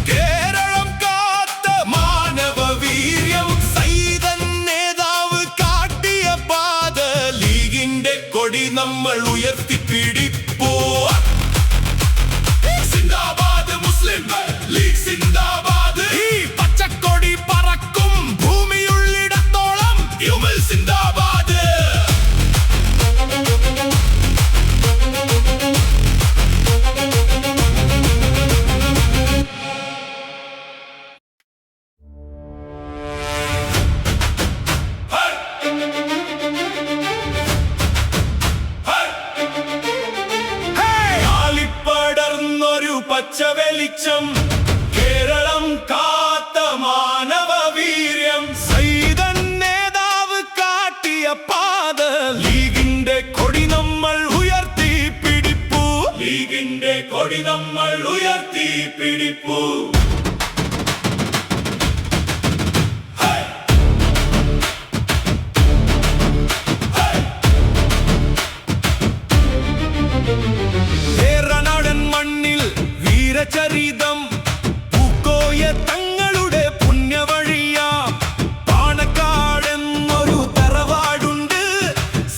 കേരളം കാത്ത മാനവ വീര്യം. സൈതൻ നേതാവ് കാട്ടിയ പാത, ലീഗിന്റെ കൊടി നമ്മൾ ഉയർത്തിപ്പിടിപ്പോ. സിന്ദാബാദ് മുസ്ലിം ലീഗ് സിന്ദാബാദ്. ഈ പച്ചക്കൊടി പറക്കും ഭൂമിയുള്ളിടത്തോളം യുമൽ സിന്ദാബാദ്. ആളിപ്പടർന്നൊരു പച്ച വെളിച്ചം, കേരളം കാത്ത മാനവ വീര്യം. സൈതൻ നേതാവ് കാട്ടിയ പാത, ലീഗിന്റെ കൊടി നമ്മൾ ഉയർത്തി പിടിപ്പു. ലീഗിന്റെ കൊടി നമ്മൾ ഉയർത്തി പിടിപ്പു. ഏറനാടൻ മണ്ണിൽ വീരചരിതം പൂക്കോയ തങ്ങളുടെ പുണ്യവഴിയാം പാണക്കാടെന്നൊരു തറവാടുണ്ട്.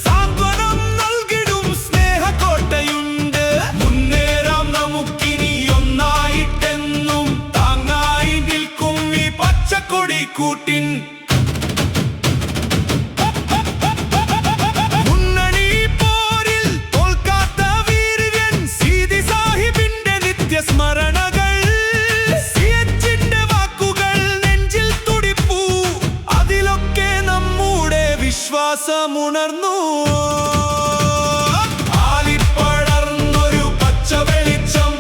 സാന്ത്വനം നൽകിടും സ്നേഹക്കോട്ടയുണ്ട്. മുന്നേറാം നമുക്കിനി ഒന്നായിട്ടെന്നും താങ്ങായി നിൽക്കും ഈ പച്ചക്കൊടി കൂട്ടിൻ. സ്മരണകൾ, സിഎച്ചിന്റെ വാക്കുകൾ നെഞ്ചിൽ തുടിപ്പു, അതിലൊക്കെ നമ്മുടെ വിശ്വാസമുണർന്നു. ആളിപ്പടർന്നൊരു പച്ച വെളിച്ചം,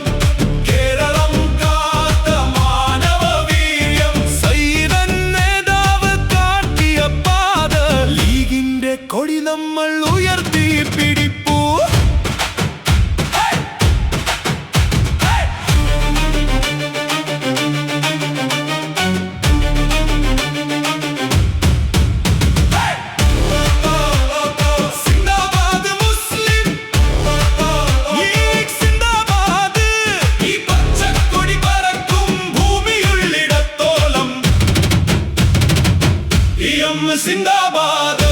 കേരളം കാത്ത മാനവ വീര്യം. സൈതൻ നേതാവ് കാട്ടിയ പാത, ലീഗിന്റെ കൊടി നമ്മൾ ഉയർത്തി പിടിപ്പു. സിന്ദാബാദ്.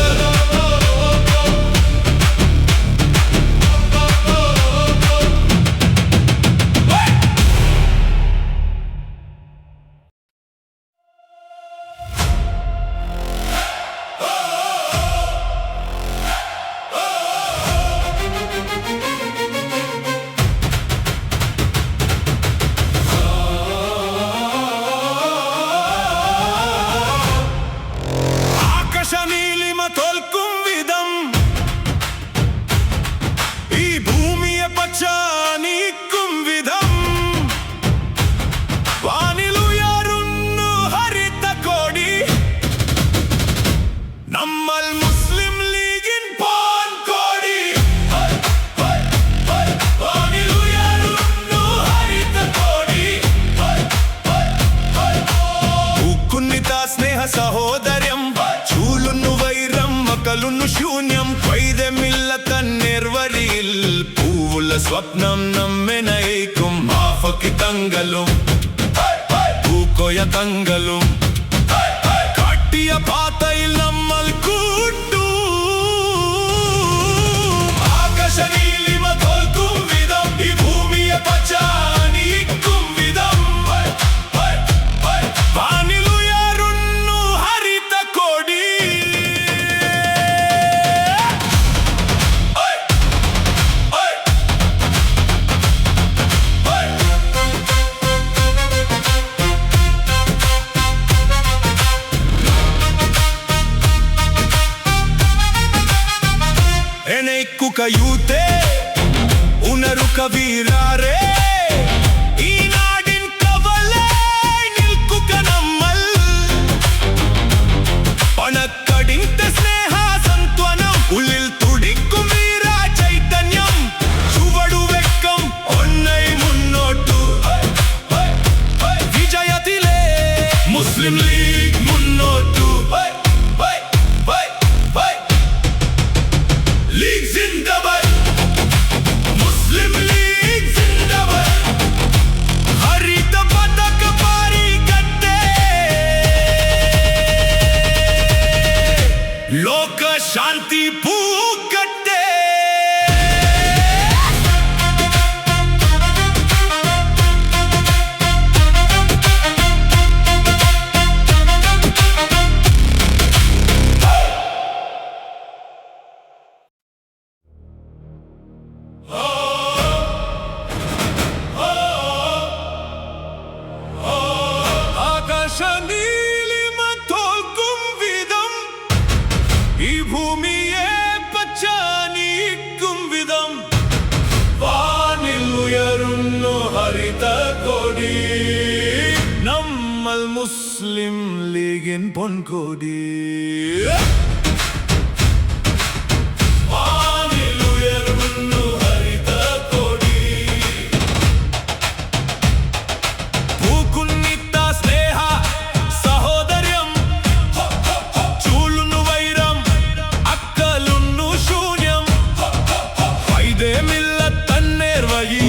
നീലിമ തോൽക്കും വിധം ഈ ഭൂമിയെ പച്ച നീക്കും വിധം വാനിലുയരുന്നു ഹരിത കോടി. നമ്മൾ മുസ്ലിം ലീഗിൻ പാൻകോടി. വാനിലുയരുന്നു ഹരിത കോടി. ഉക്കുന്നിത സ്നേഹ സഹോദര്യം, ചൂലുന്നു വൈരം മക്കളുന്നു ശൂന്യം. വൈരമില്ലത്ത നേർവഴിയിൽ പൂവുള്ള സ്വപ്നം നമ്മെ നയിക്കും. മാഫക്കി തങ്കലും പൂക്കോയ തങ്കലും കാട്ടിയ പാതയിൽ നമ്മൾ കൂട്ടു. ആകാശനീലിമ തോൽക്കും വിധം ഈ ഭൂമിയെ പച്ച നീക്കും വിധം. വാനിലുയരുന്നു ഹരിത കോടി. വീരരേ ഈ നാടിൻ കവലായി നിൽക്കുക നമ്മൾ പണക്കടിന്റെ സ്നേഹ സന്ത്വനം ഉള്ളിൽ തുടിക്കും വീര ചൈതന്യം ചുവടുവെക്കം ഒന്നൈ മുന്നോട്ടു വിജയത്തിലെ മുസ്ലിം ലീഗ് മുന്നോട്ടു ലീഗ് ജിന്ദാബാദ് മുസ്ലിം ലീഗ് ജിന്ദാബാദ് ഹരിത പതാക പാറിക്കട്ടെ ലോക ശാന്തി പൂക്കട്ടെ ആകാശനീലിമ തോൽക്കും വിധം ഈ ഭൂമിയെ പച്ചാനിക്കും വിധം വാനിൽ ഉയരുന്നു ഹരിത കൊടി നമ്മൾ മുസ്ലിം ലീഗിൻ പൊൻകൊടി വാനിൽ ഉയരുന്നു ഹരിത കൊടി പൂക്കുന്നിത്ത സ്നേഹ സഹോദര്യം ചൂലുന്നു వైరం അക്കലുന്നു ശൂന്യം വൈദേ മില്ലത്തന്നേർവഴി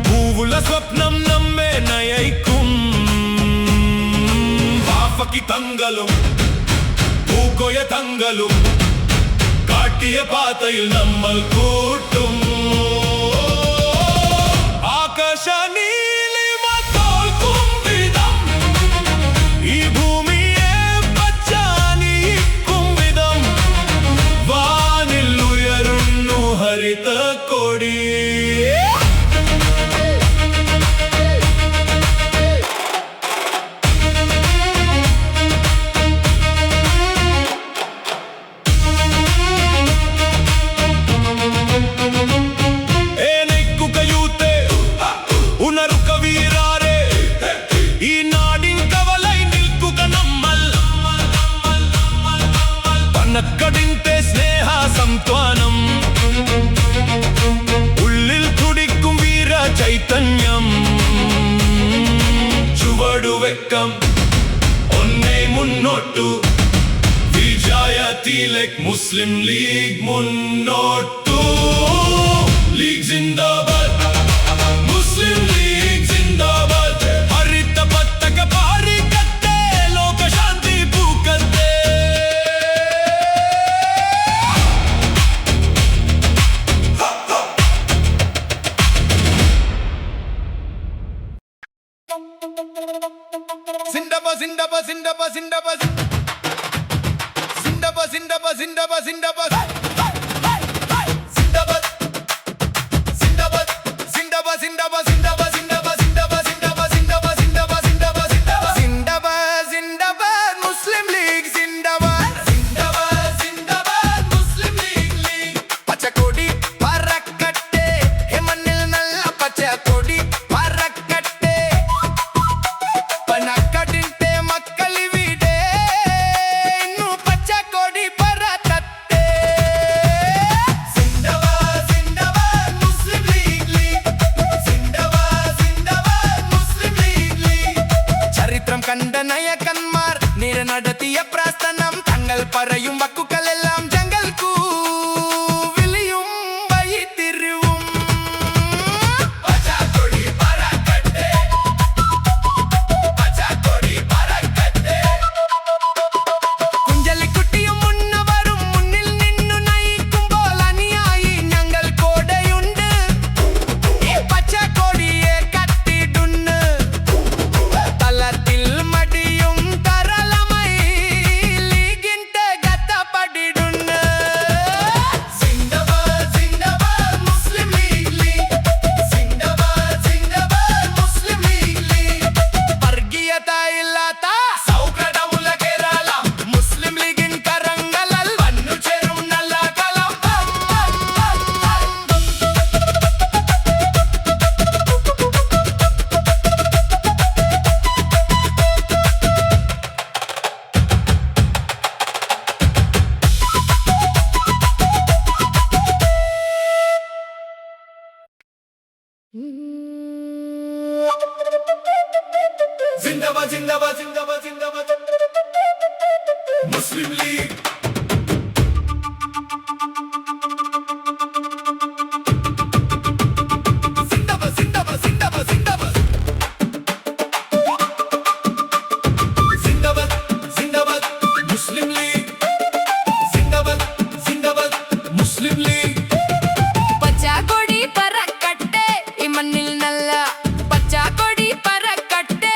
പൂവുല സ്വപ്നം നമ്മെ നയിക്കും വാഫക്കി തങ്കലും പൂക്കൊയ തങ്കലും കാട്ടിയ പാതയിൽ നമ്മൾ കൂട്ടും ആകാശനീലിമ തോൽക്കും വിധം ഈ ഭൂമിയെ പച്ചാനിക്കും വിധം വാനിൽ ഉയരുന്നു ഹരിത കൊടി ഉണർക്ക വീരരേ ഈ നാടിൻ കവലായി നിൽക്കുക നമ്മൾ പണക്കടിന്റെ സ്നേഹ സന്ത്വനം ഉള്ളിൽ തുടിക്കും വീര ചൈതന്യം ചുവടുവെക്കം ഒന്നേ മുന്നോട്ടു വിജയത്തിലേക്ക് മുസ്ലിം ലീഗ് മുന്നോട്ടു ലീഗ് ജിന്ദാബാദ് മുസ്ലിം ലീഗ് ജിന്ദാബാദ് ഹരിത പതാക പാറിക്കട്ടെ ലോക ശാന്തി പൂക്കട്ടെ സിന്ദാബാദ് സിന്ദാബാദ് സിന്ദാബാദ് സിന്ദാബാദ് സിന്ദാബാദ് സിന്ദാബാദ് സിന്ദാബാദ് സിന്ദാബാദ് കണ്ട നയകന്മാർ നിര നടത്തിയ പ്രസ്ഥാനം തങ്ങൾ പറയും വാക്കുകളെല്ലാം ജംഗൽക്കു വിളിയും വഴിത്തിരിവും കുഞ്ചലിക്കുട്ടിയും മുന്നവരും മുന്നിൽ നിന്നു നയിക്കുമ്പോൾ അണിയായി ഞങ്ങൾ കോടയുണ്ട് ഈ പച്ചക്കൊടിയെ കത്തിടുന്നു തലത്തിൽ മടിയും തരളമായി ലീഗിന്റെ ഗത്തപ്പ जिंदाबाद जिंदाबाद जिंदाबाद जिंदाबाद मुस्लिम लीग जिंदाबाद जिंदाबाद जिंदाबाद जिंदाबाद जिंदाबाद जिंदाबाद मुस्लिम लीग जिंदाबाद जिंदाबाद मुस्लिम लीग പച്ചക്കൊടി പറക്കട്ടെ ഈ മണ്ണിൽ നല്ല പച്ചക്കൊടി പറക്കട്ടെ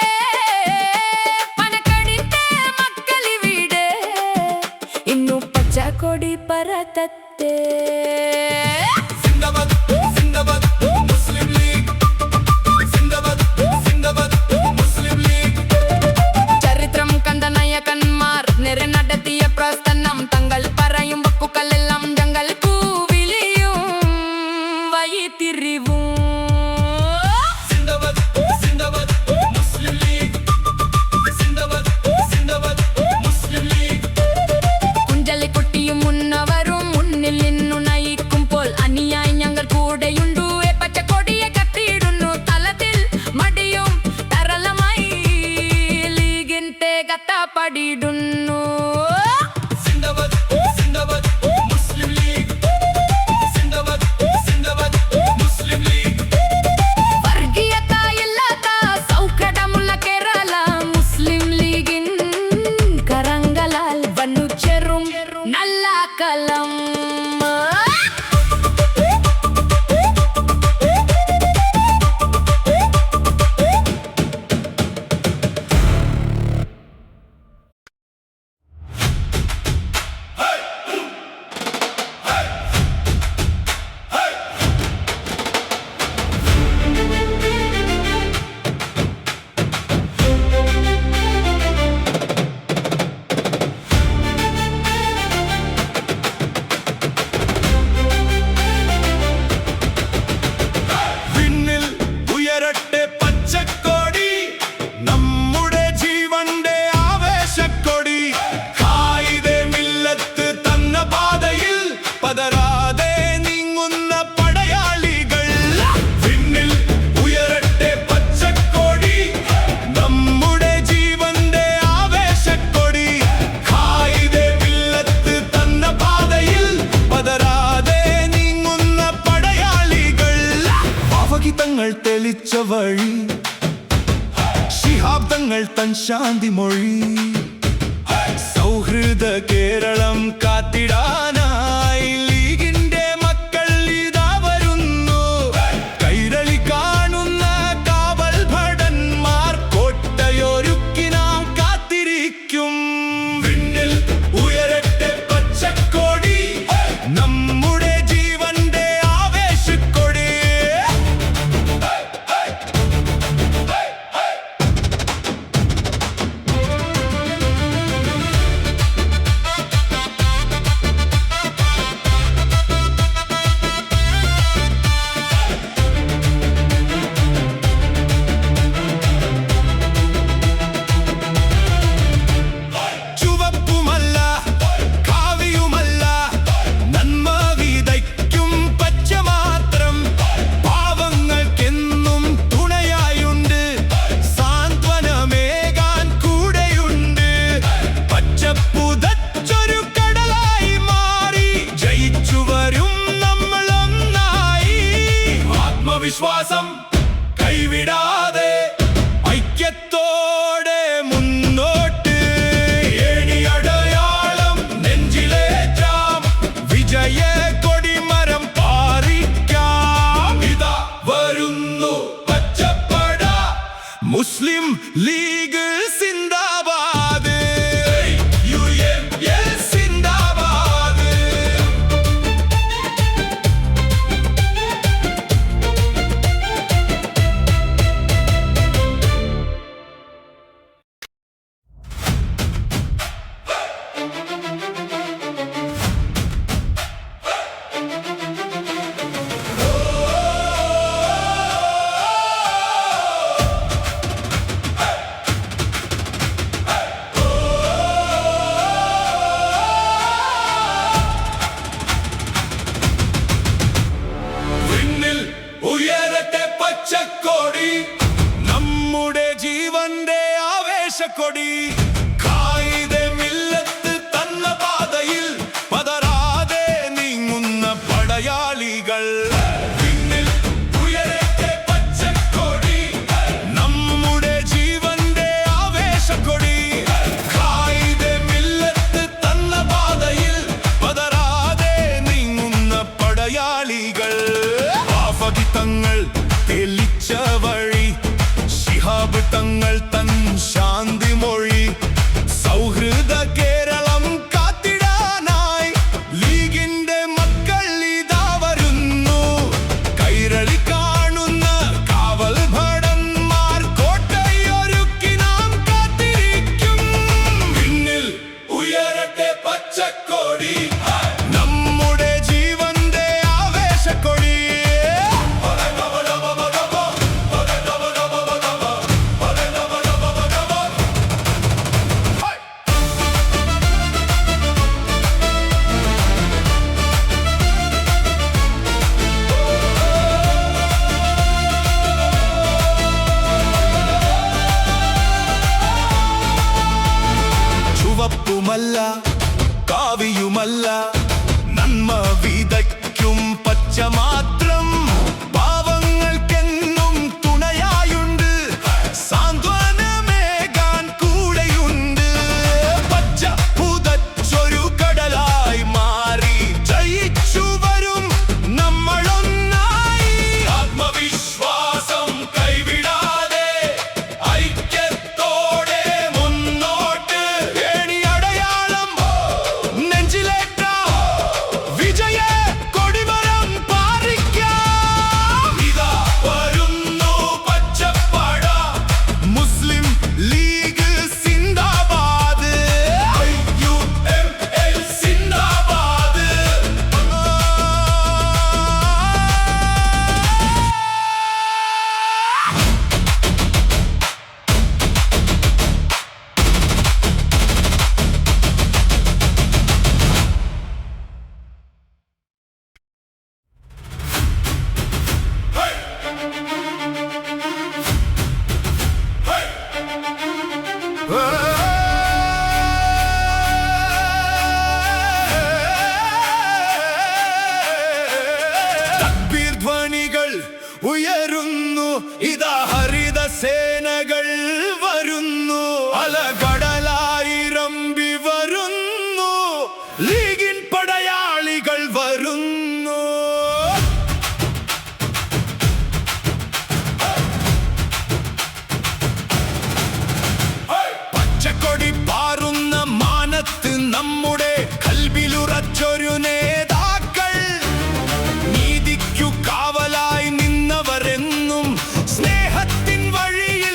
പനക്കടിന്റെ മക്കളിവിടെ ഇന്നു പച്ചക്കൊടി പറത്തട്ടെ जिंदाबाद जिंदाबाद मुस्लिम लीग जिंदाबाद जिंदाबाद मुस्लिम लीग ചരിത്രം കണ്ട നായകന്മാർ നിര നടത്തിയ പ്രസ്ഥാനം തങ്ങൾ പറയും വക്കുകളെല്ലാം ഞങ്ങൾക്കു വിളിയും വഴിത്തിരിവും जिंदाबाद जिंदाबाद मुस्लिम लीग जिंदाबाद जिंदाबाद मुस्लिम लीग കുഞ്ചലിക്കുട്ടിയും മുന്നവരും മുന്നിൽ നിന്നു നയിക്കുമ്പോൾ അനിയായി ഞങ്ങൾ കൂടെയുണ്ടു പച്ചക്കൊടിയെ കത്തിയിടുന്നു തലത്തിൽ മടിയും തരളമായി ലീഗിന്റെ കത്തപ്പടിയിടുന്നു जिंदाबाद जिंदाबाद मुस्लिम लीग जिंदाबाद जिंदाबाद मुस्लिम लीग വർഗീയത ഇല്ലാത്ത സൗഖ്യമുള്ള കേരള മുസ്ലിം ലീഗിൻ കരങ്ങളാൽ വന്നു ചേരും നല്ല കലം വിണ്ണിൽ ഉയരട്ടെ പച്ചക്കൊടി നമ്മുടെ ജീവന്റെ ആവേശക്കൊടി ഖായിദെ മില്ലത്ത് തന്ന പാതയിൽ പതരാതെ നീങ്ങുന്ന പടയാളികൾ വിണ്ണിൽ ഉയരട്ടെ പച്ചക്കൊടി നമ്മുടെ ജീവന്റെ ആവേശക്കൊടി ഖായിദെ മില്ലത്ത് തന്ന പാതയിൽ പതരാതെ നീങ്ങുന്ന പടയാളികൾ ഭാവഗീതങ്ങൾ തെളിച്ച വഴി ശിഹാബ്ദങ്ങൾ തൻ ശാന്തി മൊഴി സൗഹൃദ കേരളം കാത്തിടാനായി ലീഗിന്റെ മക്കൾ ഇതാ വരുന്നു കൈരളി കാണുന്ന കാവൽ ഭടന്മാർ കോട്ടയൊരുക്കി നാം കാത്തിരിക്കും വിണ്ണിൽ ഉയരട്ടെ പച്ചക്കൊടി നമ്മുടെ ജീവന്റെ ആവേശക്കൊടി ചുവപ്പുമല്ല കാവിയുമല്ല നന്മ വിതയ്ക്കും പച്ച മാത്രം പാവങ്ങൾക്കെന്നും തുണയായുണ്ട് സാന്ത്വനമേകാൻ കൂടെയുണ്ട് പച്ചപ്പുതച്ചൊരു കടലായി മാറി ജയിച്ചു വരും നമ്മൾ ഒന്നായി ആത്മവിശ്വാസം കൈവിടാതെ ഐക്യത്തോടെ മുന്നോട്ട് ഏണിയടയാളം നെഞ്ചിലേറ്റാം വിജയ കൊടിമരം പാറിക്കാം ഇതാ വരുന്നു പച്ചപ്പട മുസ്ലിം ലീഗ് സിന്ദാബാദ് UML സിന്ദാബാദ് ആവേശക്കൊടി കായിദെ മില്ലത്ത് തന്ന പാതയിൽ പതറാതെ നീങ്ങുന്ന പടയാളികൾ പിന്നിൽ ഉയരട്ടെ പച്ചക്കൊടി നമ്മുടെ ജീവന്റെ ആവേശക്കൊടി കായിദെ മില്ലത്ത് തന്ന പാതയിൽ പതറാതെ നീങ്ങുന്ന പടയാളികൾ ആഫഖി തങ്ങൾ തെളിച്ച വഴി ശിഹാബ് തങ്ങൾ തൻ ശാന്തി മൊഴി സൗഹൃദ കേരളം കാത്തിടാനായി ലീഗിന്റെ മക്കൾ ഇതാ വരുന്നു കൈരളി കാണുന്ന കാവൽ ഭടന്മാർ കോട്ടയൊരുക്കി നാം കാത്തിരിക്കും പിന്നിൽ ഉയരട്ടെ പച്ചക്കൊടി നമ്മുടെ ജീവന്റെ ആവേശക്കൊടി ചുവപ്പുമല്ല കാവിയുമല്ല നന്മ വിതയ്ക്കും പച്ച മാത്രം പാവങ്ങൾക്കെന്നും തുണയായുണ്ട് സാന്ത്വനമേകാൻ കൂടെയുണ്ട് പച്ച പുതച്ചൊരു കടലായി മാറി ജയിച്ചു വരും നമ്മളൊന്നായി ആത്മവിശ്വാസം കൈവിടാതെ ഐക്യത്തോടെ മുന്നോട്ട് ഏണിയടയാളം നെഞ്ചിലേറ്റ വിജയ കൊടിമരം പാറിക്കാം ഇതാ വരുന്നു പച്ചപ്പട മുസ്ലിം ലീഗ് സിന്ദാബാദ് IUML സിന്ദാബാദ് തക്ബീർ ധ്വനികൾ ഉയരുന്നു ഇതാ ഹരിത സേനകൾ വരുന്നു അലകടലായിരമ്പി വരുന്നു ലീഗിൻ പടയാളികൾ വരുന്നു പച്ചക്കൊടി പാറുന്ന മാനത്ത് നമ്മുടെ കൽബിലുറച്ചൊരു നേതാക്കൾ നീതിക്കു കാവലായി നിന്നവരെന്നും സ്നേഹത്തിൻ വഴിയിൽ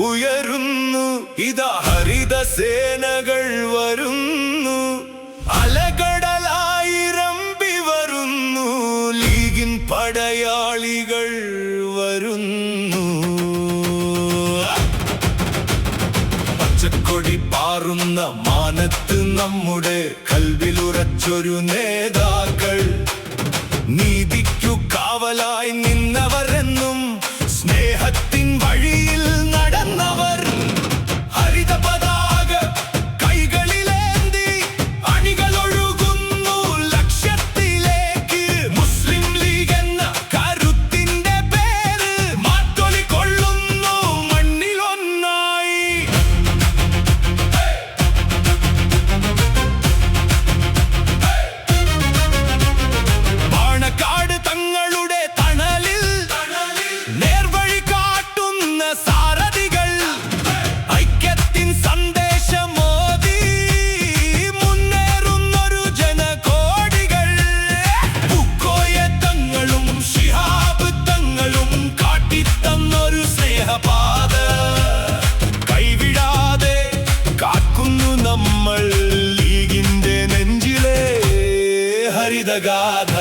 ഉയരുന്നു. ഇതാ ഹരിത സേനകൾ വരുന്നു, അലകടലായിരമ്പി വരുന്നു. ലീഗിൻ പടയാളികൾ വരുന്നു. പച്ചക്കൊടി പാറുന്ന മാനത്ത് നമ്മുടെ കൽവിലുറച്ചൊരു നേതാക്കൾ, നീതിക്കു കാവലായി നിന്നവരെന്നും സ്നേഹത്തിൻ വഴിയിൽ നടന്നവർ. ഹരിത പതാക കൈകളിലേന്തി അണികളൊഴുകുന്നു ലക്ഷ്യത്തിലേക്ക്. മുസ്ലിം ലീഗ് എന്ന കരുത്തിന്റെ പേര് മാറ്റൊലി കൊള്ളുന്നു മണ്ണിലൊന്നായി. പാണക്കാട് തങ്ങളുടെ തണലിൽ നേർവഴി കാട്ടുന്ന സാരഥികൾ, ഐക്യത്തിൻ സന്ദേശമോദി മുന്നേറുന്നൊരു ജനകോടികൾ. ബുക്കോയ തങ്ങളും ശിഹാബ് തങ്ങളും കാട്ടിത്തന്നൊരു സ്നേഹപാത കൈവിടാതെ കാക്കുന്നു നമ്മൾ. ലീഗിന്റെ നെഞ്ചിലെ ഹരിതഗാഥ.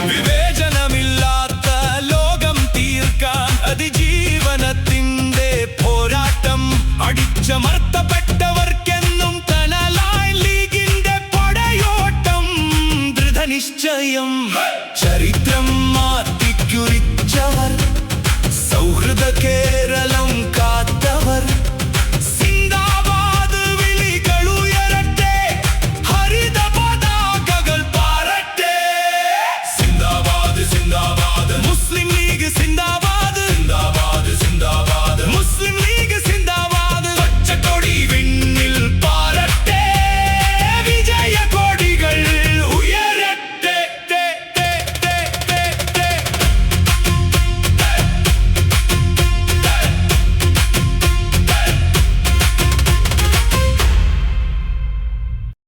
വിവേചനമില്ലാത്ത ലോകം തീർക്കാൻ അതിജീവനത്തിന്റെ പോരാട്ടം. അടിച്ചമർത്തപ്പെട്ടവർക്കെന്നും തണലായി ലീഗിന്റെ പടയോട്ടം. ദൃഢനിശ്ചയം